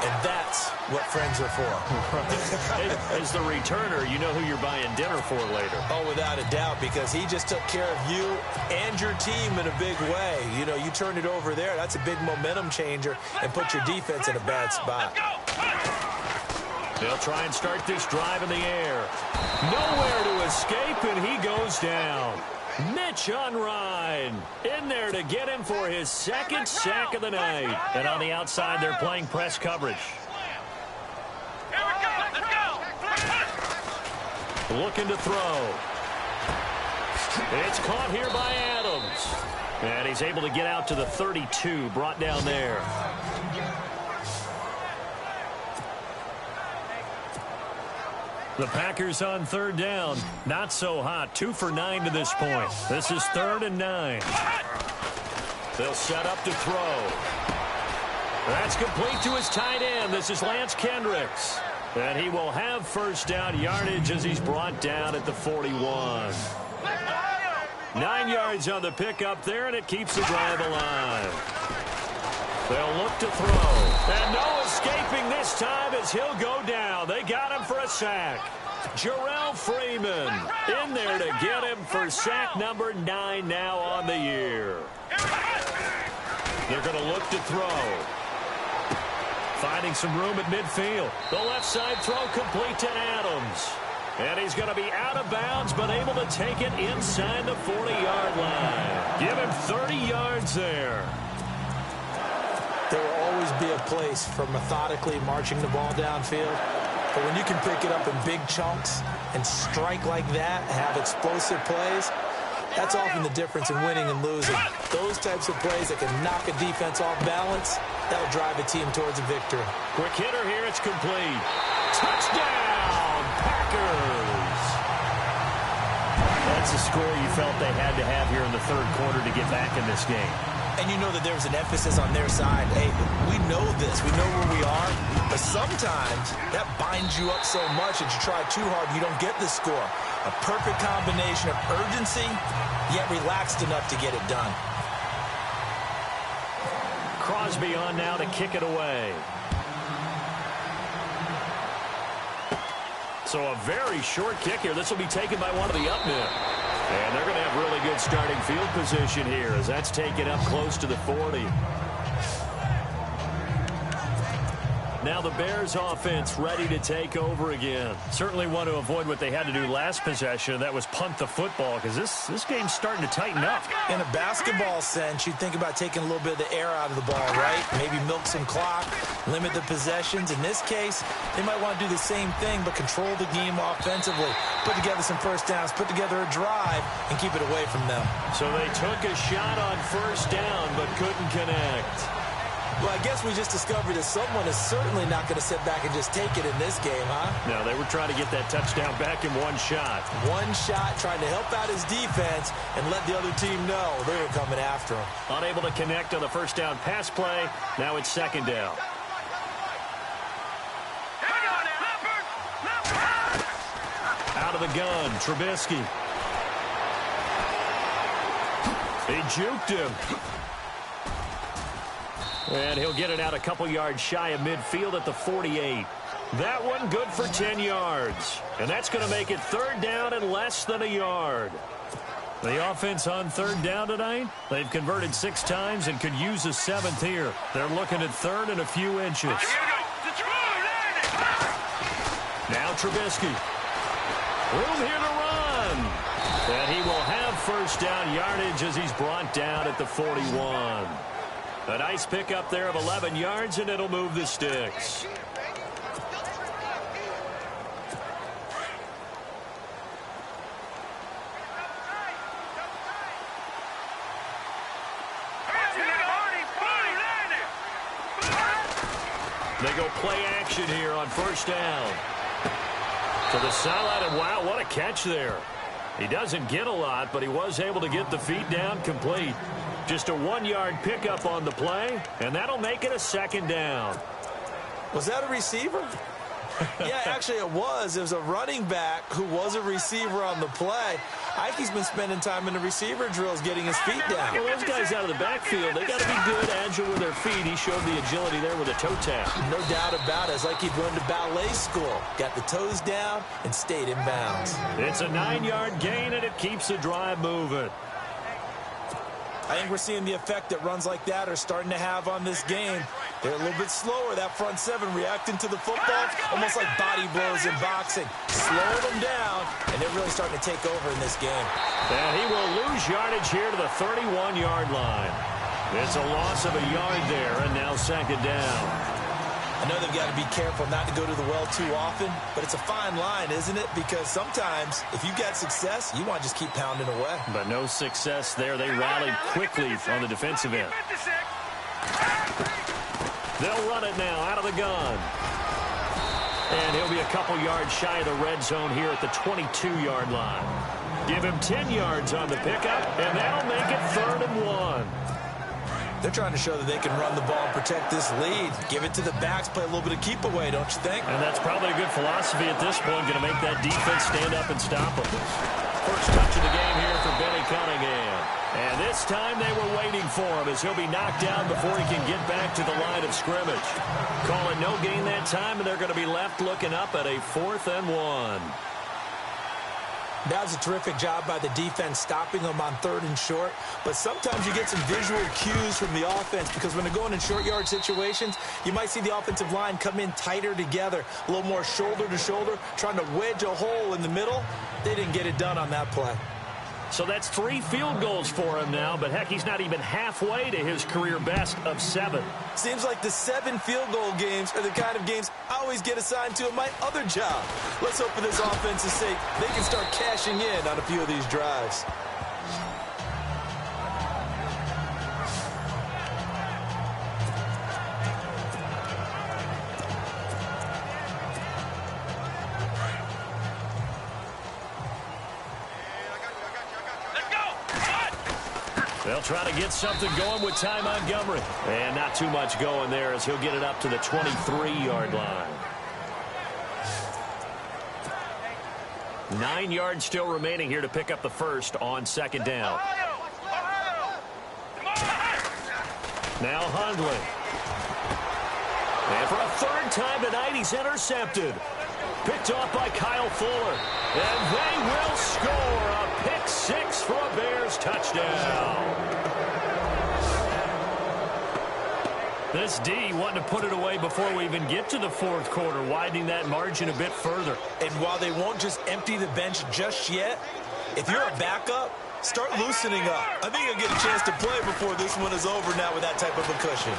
S2: And that's what friends are for.
S1: As the returner, you know who you're buying dinner for later.
S2: Oh, without a doubt, because he just took care of you and your team in a big way. You know, you turned it over there. That's a big momentum changer and put your defense in a bad spot.
S1: They'll try and start this drive in the air. Nowhere to escape, and he goes down. Mitch Unrein in there to get him for his second sack of the night. And on the outside, they're playing press coverage.
S4: Here we go. Let's go.
S1: Looking to throw. It's caught here by Adams. And he's able to get out to the 32, brought down there. The Packers on third down. Not so hot. 2 for 9 to this point. This is 3rd and 9. They'll set up to throw. That's complete to his tight end. This is Lance Kendricks. And he will have first down yardage as he's brought down at the 41. 9 yards on the pickup there, and it keeps the drive alive. They'll look to throw. And no escaping this time as he'll go down. They got him for a sack. Jarrell Freeman in there to get him for sack number 9 now on the year. They're going to look to throw. Finding some room at midfield. The left side throw complete to Adams. And he's going to be out of bounds, but able to take it inside the 40-yard line. Give him 30 yards there.
S2: There will always be a place for methodically marching the ball downfield. But when you can pick it up in big chunks and strike like that, have explosive plays, that's often the difference in winning and losing. Those types of plays that can knock a defense off balance, that'll drive a team towards a victory.
S1: Quick hitter here, it's complete. Touchdown, Packers! That's a score you felt they had to have here in the third quarter to get back in this game.
S2: And you know that there was an emphasis on their side. Hey, we know this. We know where we are. But sometimes that binds you up so much that you try too hard and you don't get the score. A perfect combination of urgency, yet relaxed enough to get it done.
S1: Crosby on now to kick it away. So a very short kick here. This will be taken by one of the up men. And they're going to have really good starting field position here as that's taken up close to the 40. Now the Bears offense ready to take over again. Certainly want to avoid what they had to do last possession. That was punt the football because this game's starting to tighten up.
S2: In a basketball sense, you'd think about taking a little bit of the air out of the ball, right? Maybe milk some clock, limit the possessions. In this case, they might want to do the same thing but control the game offensively. Put together some first downs, put together a drive, and keep it away from them.
S1: So they took a shot on first down but couldn't connect.
S2: Well, I guess we just discovered that someone is certainly not going to sit back and just take it in this game, huh?
S1: No, they were trying to get that touchdown back in one shot.
S2: One shot, trying to help out his defense and let the other team know they were coming after him.
S1: Unable to connect on the first down pass play. Now it's second down. Out of the gun, Trubisky. He juked him. And he'll get it out a couple yards shy of midfield at the 48. That one good for 10 yards. And that's going to make it third down and less than a yard. The offense on third down tonight, they've converted 6 times and could use a 7th here. They're looking at third and a few inches. Now Trubisky. Room here to run. And he will have first down yardage as he's brought down at the 41. A nice pickup there of 11 yards, and it'll move the sticks. They go play action here on first down. To the sideline, and wow, what a catch there. He doesn't get a lot, but he was able to get the feet down complete. Just a 1-yard pickup on the play, and that'll make it a second down.
S2: Was that a receiver? Yeah, actually it was. It was a running back who was a receiver on the play. Ike's been spending time in the receiver drills getting his feet down.
S1: Well, those guys out of the backfield, they got to be good, agile with their feet. He showed the agility there with a toe tap.
S2: No doubt about it. It's like he'd went to ballet school. Got the toes down and stayed in bounds.
S1: It's a 9-yard gain, and it keeps the drive moving.
S2: I think we're seeing the effect that runs like that are starting to have on this game. They're a little bit slower, that front seven, reacting to the football, almost like body blows in boxing. Slow them down, and they're really starting to take over in this game.
S1: And he will lose yardage here to the 31-yard line. It's a loss of a yard there, and now second down.
S2: I know they've got to be careful not to go to the well too often, but it's a fine line, isn't it? Because sometimes, if you've got success, you want to just keep pounding away.
S1: But no success there. They rallied quickly on the defensive end. They'll run it now out of the gun. And he'll be a couple yards shy of the red zone here at the 22-yard line. Give him 10 yards on the pickup, and that'll make it 3rd and 1.
S2: They're trying to show that they can run the ball and protect this lead. Give it to the backs, play a little bit of keep away, don't you think?
S1: And that's probably a good philosophy at this point, going to make that defense stand up and stop them. First touch of the game here for Benny Cunningham. And this time they were waiting for him as he'll be knocked down before he can get back to the line of scrimmage. Calling no gain that time, and they're going to be left looking up at a 4th and 1.
S2: That was a terrific job by the defense stopping them on 3rd and short. But sometimes you get some visual cues from the offense because when they're going in short yard situations, you might see the offensive line come in tighter together, a little more shoulder to shoulder, trying to wedge a hole in the middle. They didn't get it done on that play.
S1: So that's 3 field goals for him now, but heck, he's not even halfway to his career best of 7.
S2: Seems like the 7 field goal games are the kind of games I always get assigned to in my other job. Let's hope for this offense's sake they can start cashing in on a few of these drives.
S1: They'll try to get something going with Ty Montgomery. And not too much going there as he'll get it up to the 23-yard line. 9 yards still remaining here to pick up the first on second down. Now Hundley. And for a 3rd time tonight, he's intercepted. Picked off by Kyle Fuller. And they will score a pick 6 for a Bears touchdown. This D wanting to put it away before we even get to the 4th quarter, widening that margin a bit further.
S2: And while they won't just empty the bench just yet, if you're a backup, start loosening up. I think you'll get a chance to play before this one is over now with that type of a cushion.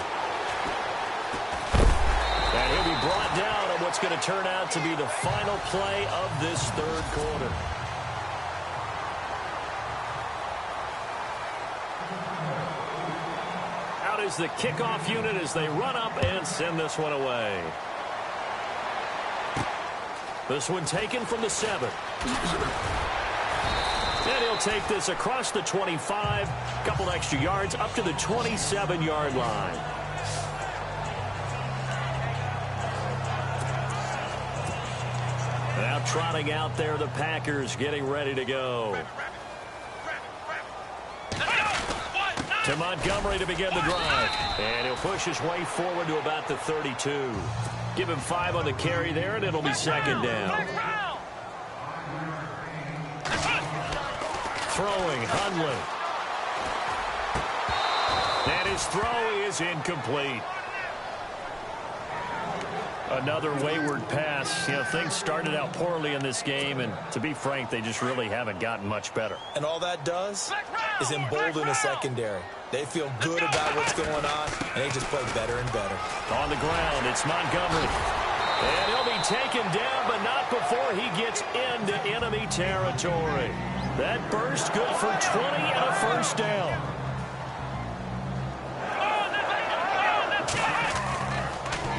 S1: And he'll be brought down on what's going to turn out to be the final play of this 3rd quarter. Out is the kickoff unit as they run up and send this one away. This one taken from the 7. And he'll take this across the 25, couple extra yards up to the 27-yard line. Now trotting out there, the Packers getting ready to go. To Montgomery to begin the drive. And he'll push his way forward to about the 32. Give him 5 on the carry there, and it'll be second down. Throwing, Hundley. And his throw is incomplete. Another wayward pass. You know, things started out poorly in this game, and to be frank, they just really haven't gotten much better.
S2: And all that does is embolden a secondary. They feel good about what's going on, and they just play better and better.
S1: On the ground, it's Montgomery. And he'll be taken down, but not before he gets into enemy territory. That burst good for 20 and a first down.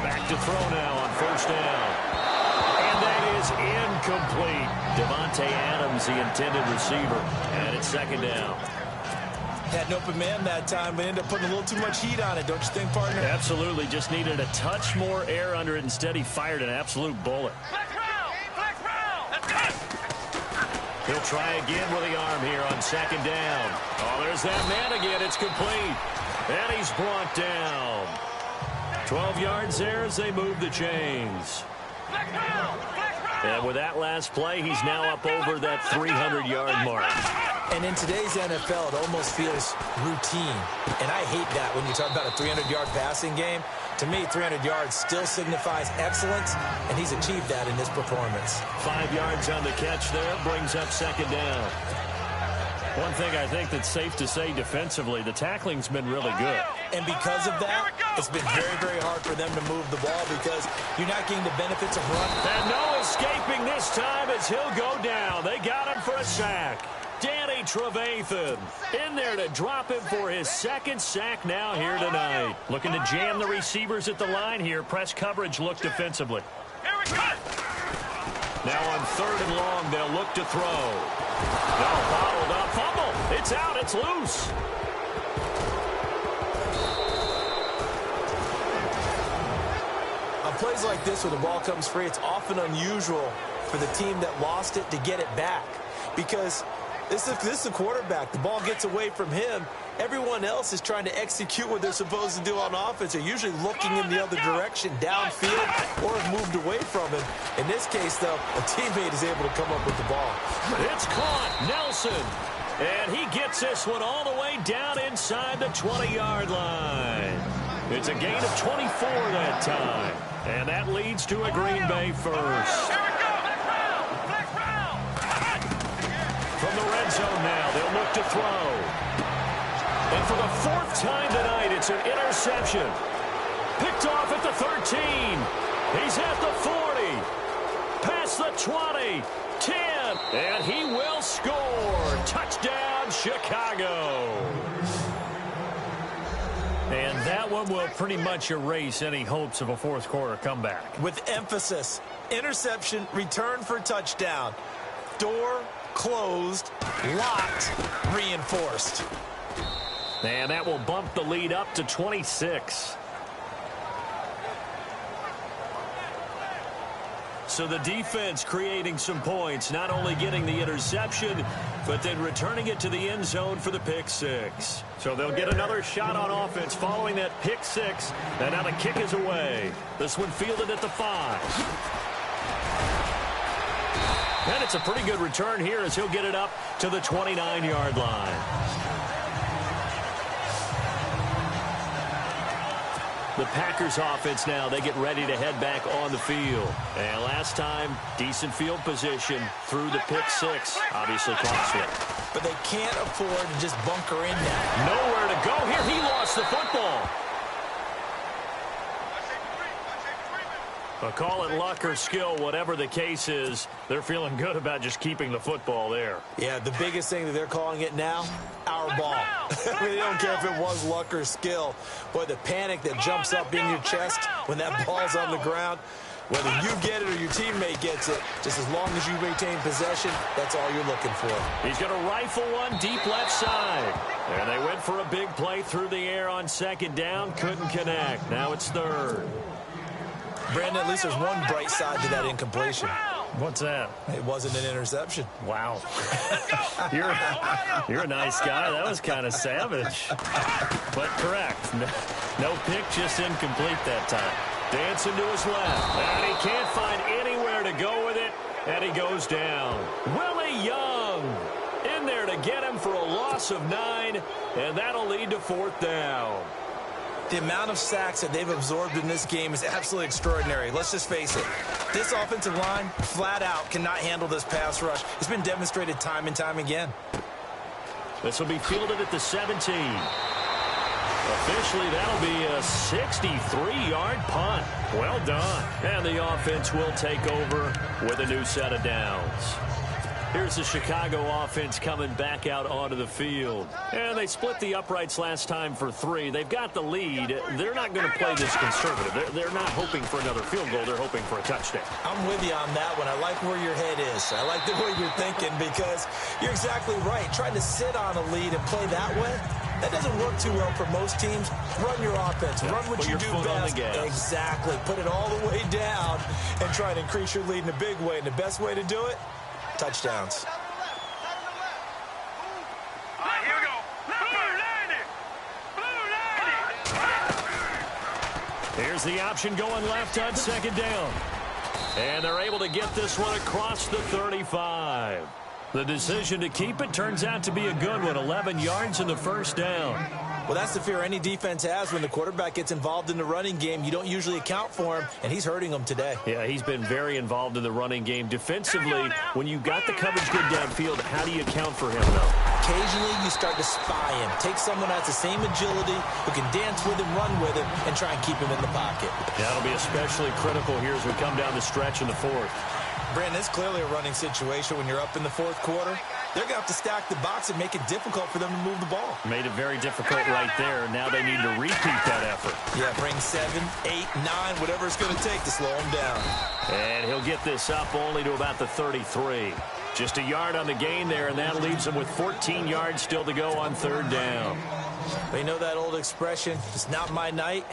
S1: Back to throw now on first down. And that is incomplete. Devontae Adams, the intended receiver. And it's second down.
S2: Had an open man that time, but ended up putting a little too much heat on it, don't you think, partner?
S1: Absolutely. Just needed a touch more air under it. Instead, he fired an absolute bullet.
S4: Flex round! Flex round! Let's go!
S1: He'll try again with the arm here on second down. Oh, there's that man again. It's complete. And he's brought down. 12 yards there as they move the chains.
S4: Flex round! Flex round!
S1: And with that last play, he's now up over that 300-yard mark.
S2: And in today's NFL, it almost feels routine. And I hate that when you talk about a 300-yard passing game. To me, 300 yards still signifies excellence, and he's achieved that in this performance.
S1: 5 yards on the catch there, brings up second down. One thing I think that's safe to say defensively, the tackling's been really good.
S2: And because of that, it's been very, very hard for them to move the ball because you're not getting the benefits of run.
S1: And no escaping this time as he'll go down. They got him for a sack. Danny Trevathan in there to drop him for his second sack now here tonight. Looking to jam the receivers at the line here. Press coverage look defensively. Now on third and long, they'll look to throw. No, bottled up. Fumble. It's out. It's loose.
S2: On plays like this where the ball comes free, it's often unusual for the team that lost it to get it back because this is a quarterback. The ball gets away from him. Everyone else is trying to execute what they're supposed to do on offense. They're usually looking in the other direction, downfield, or have moved away from him. In this case, though, a teammate is able to come up with the ball.
S1: It's caught. Nelson. And he gets this one all the way down inside the 20-yard line. It's a gain of 24 that time. And that leads to a Green Bay first. From the red zone now, they'll look to throw. And for the fourth time tonight, it's an interception. Picked off at the 13. He's at the 40. Past the 20. 10. And he will score. Touchdown, Chicago. And that one will pretty much erase any hopes of a fourth quarter comeback.
S2: With emphasis, interception, return for touchdown. Door closed, locked, reinforced.
S1: And that will bump the lead up to 26. So the defense creating some points, not only getting the interception, but then returning it to the end zone for the pick six. So they'll get another shot on offense following that pick six. And now the kick is away. This one fielded at the 5. And it's a pretty good return here as he'll get it up to the 29-yard line. The Packers offense now, they get ready to head back on the field. And last time, decent field position through the pick six. Obviously costly.
S2: But they can't afford to just bunker in now.
S1: Nowhere to go here. He lost the football. But call it luck or skill, whatever the case is, they're feeling good about just keeping the football there.
S2: Yeah, the biggest thing that they're calling it now, our ball. I mean, they don't care if it was luck or skill. Boy, the panic that jumps up in your chest when that ball's on the ground, whether you get it or your teammate gets it, just as long as you maintain possession, that's all you're looking for.
S1: He's going to rifle one deep left side. And they went for a big play through the air on second down, couldn't connect. Now it's third.
S2: Brandon, at least there's one bright side to that incompletion.
S1: What's that?
S2: It wasn't an interception.
S1: Wow. You're a nice guy. That was kind of savage. But correct. No pick, just incomplete that time. Dancing to his left. And he can't find anywhere to go with it. And he goes down. Willie Young in there to get him for a loss of 9. And that'll lead to fourth down.
S2: The amount of sacks that they've absorbed in this game is absolutely extraordinary. Let's just face it. This offensive line, flat out, cannot handle this pass rush. It's been demonstrated time and time again.
S1: This will be fielded at the 17. Officially, that'll be a 63-yard punt. Well done. And the offense will take over with a new set of downs. Here's the Chicago offense coming back out onto the field. And they split the uprights last time for 3. They've got the lead. They're not going to play this conservative. They're not hoping for another field goal. They're hoping for a touchdown.
S2: I'm with you on that one. I like where your head is. I like the way you're thinking because you're exactly right. Trying to sit on a lead and play that way, that doesn't work too well for most teams. Run your offense. Run what you do best. Exactly. Put it all the way down and try to increase your lead in a big way. And the best way to do it, touchdowns.
S4: All right, here we go. Blue 90.
S1: Here's the option going left on second down. And they're able to get this one across the 35. The decision to keep it turns out to be a good one. 11 yards in the first down.
S2: Well, that's the fear any defense has when the quarterback gets involved in the running game. You don't usually account for him, and he's hurting them today.
S1: Yeah, he's been very involved in the running game. Defensively, when you've got the coverage good downfield, how do you account for him, though?
S2: Occasionally, you start to spy him. Take someone that has the same agility, who can dance with him, run with him, and try and keep him in the pocket.
S1: That'll be especially critical here as we come down the stretch in the fourth.
S2: Brandon, it's clearly a running situation when you're up in the fourth quarter. They're going to have to stack the box and make it difficult for them to move the ball.
S1: Made it very difficult right there. Now they need to repeat that effort.
S2: Yeah, bring 7, 8, 9, whatever it's going to take to slow him down.
S1: And he'll get this up only to about the 33. Just a yard on the gain there, and that leaves him with 14 yards still to go on third down.
S2: But you know that old expression, it's not my night?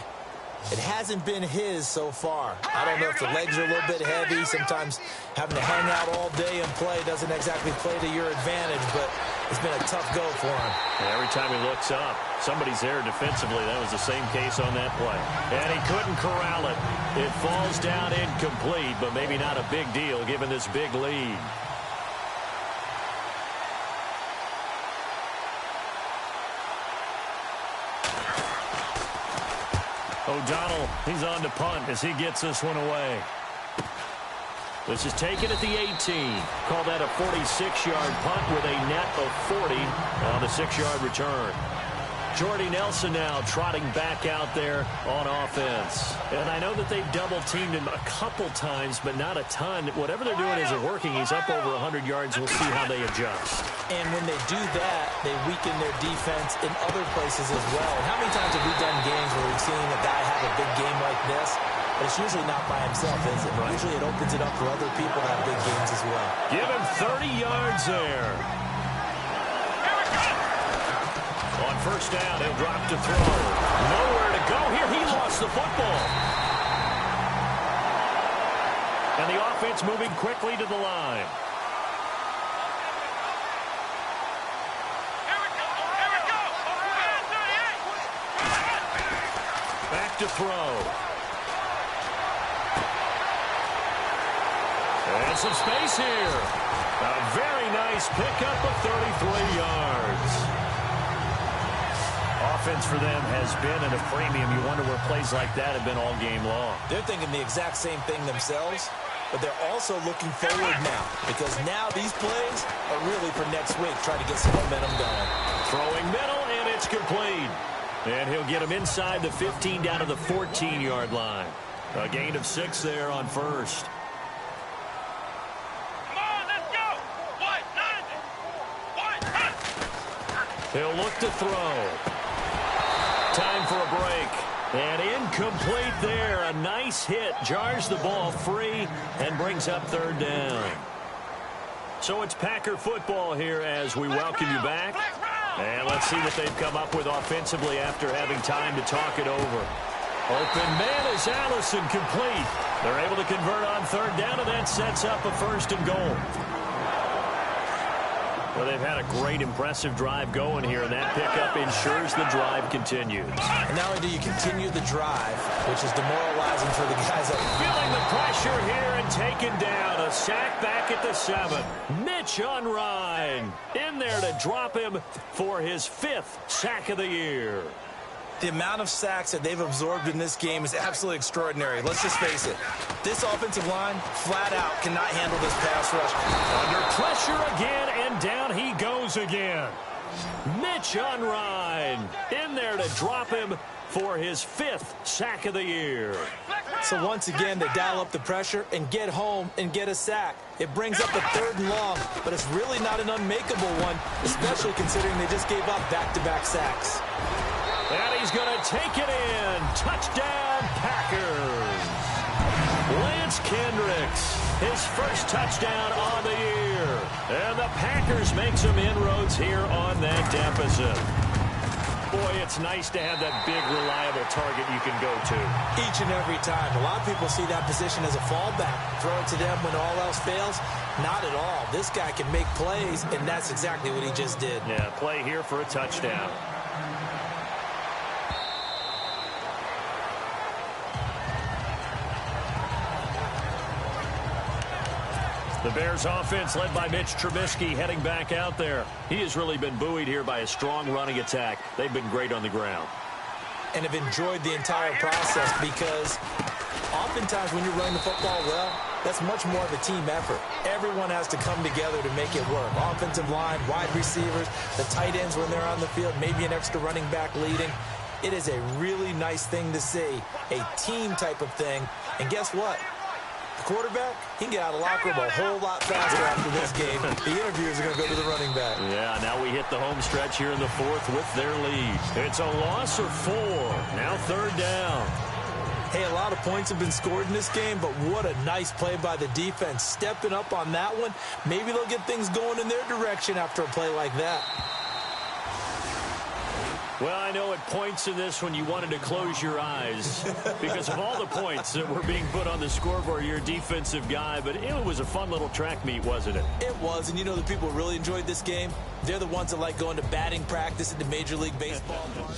S2: It hasn't been his so far. I don't know if the legs are a little bit heavy. Sometimes having to hang out all day and play doesn't exactly play to your advantage, but it's been a tough go for him.
S1: And every time he looks up, somebody's there defensively. That was the same case on that play. And he couldn't corral it. It falls down incomplete, but maybe not a big deal given this big lead. O'Donnell, he's on to punt as he gets this one away. This is taken at the 18. Call that a 46-yard punt with a net of 40 on the 6-yard return. Jordy Nelson now trotting back out there on offense. And I know that they've double-teamed him a couple times, but not a ton. Whatever they're doing isn't working. He's up over 100 yards. We'll see how they adjust.
S2: And when they do that, they weaken their defense in other places as well. And how many times have we done games where we've seen a guy have a big game like this? But it's usually not by himself, is it? Right. Usually it opens it up for other people to have big games as well.
S1: Give him 30 yards there. On first down, he'll drop to throw. Nowhere to go here. He lost the football. And the offense moving quickly to the line. Back to throw. And some space here. A very nice pickup of 33 yards. Offense for them has been at a premium. You wonder where plays like that have been all game long.
S2: They're thinking the exact same thing themselves, but they're also looking forward now because now these plays are really for next week, trying to get some momentum going.
S1: Throwing middle, and it's complete. And he'll get him inside the 15 down to the 14-yard line. A gain of 6 there on first.
S4: Come on, let's go.
S1: He'll look to throw. Time for a break. And incomplete there. A nice hit. Jars the ball free and brings up third down. So it's Packer football here as we welcome you back. And let's see what they've come up with offensively after having time to talk it over. Open man is Allison, complete. They're able to convert on third down, and that sets up a first and goal. Well, they've had a great, impressive drive going here, and that pickup ensures the drive continues.
S2: And not only do you continue the drive, which is demoralizing for the guys up.
S1: Feeling the pressure here and taken down. A sack back at the 7. Mitch Unrein in there to drop him for his 5th sack of the year.
S2: The amount of sacks that they've absorbed in this game is absolutely extraordinary. Let's just face it. This offensive line, flat out, cannot handle this pass rush.
S1: Under pressure again, and down he goes again. Mitch Unrein in there to drop him for his 5th sack of the year.
S2: So once again, they dial up the pressure and get home and get a sack. It brings up a 3rd and long, but it's really not an unmakeable one, especially considering they just gave up back-to-back sacks.
S1: And he's going to take it in. Touchdown, Packers. Lance Kendricks, his 1st touchdown on the year. And the Packers make some inroads here on that deficit. Boy, it's nice to have that big, reliable target you can go to.
S2: Each and every time. A lot of people see that position as a fallback. Throw it to them when all else fails. Not at all. This guy can make plays, and that's exactly what he just did.
S1: Yeah, play here for a touchdown. The Bears offense led by Mitch Trubisky heading back out there. He has really been buoyed here by a strong running attack. They've been great on the ground.
S2: And have enjoyed the entire process because oftentimes when you're running the football well, that's much more of a team effort. Everyone has to come together to make it work. Offensive line, wide receivers, the tight ends when they're on the field, maybe an extra running back leading. It is a really nice thing to see, a team type of thing. And guess what? The quarterback, he can get out of the locker room a whole lot faster after this game. The interviewers are going to go to the running back.
S1: Yeah, now we hit the home stretch here in the 4th with their lead. It's a loss of 4. Now 3rd down.
S2: Hey, a lot of points have been scored in this game, but what a nice play by the defense. Stepping up on that one, maybe they'll get things going in their direction after a play like that.
S1: Well, I know at points in this when you wanted to close your eyes because of all the points that were being put on the scoreboard. You're a defensive guy, but it was a fun little track meet, wasn't it?
S2: It was, and you know the people who really enjoyed this game? They're the ones that like going to batting practice at the Major League Baseball park.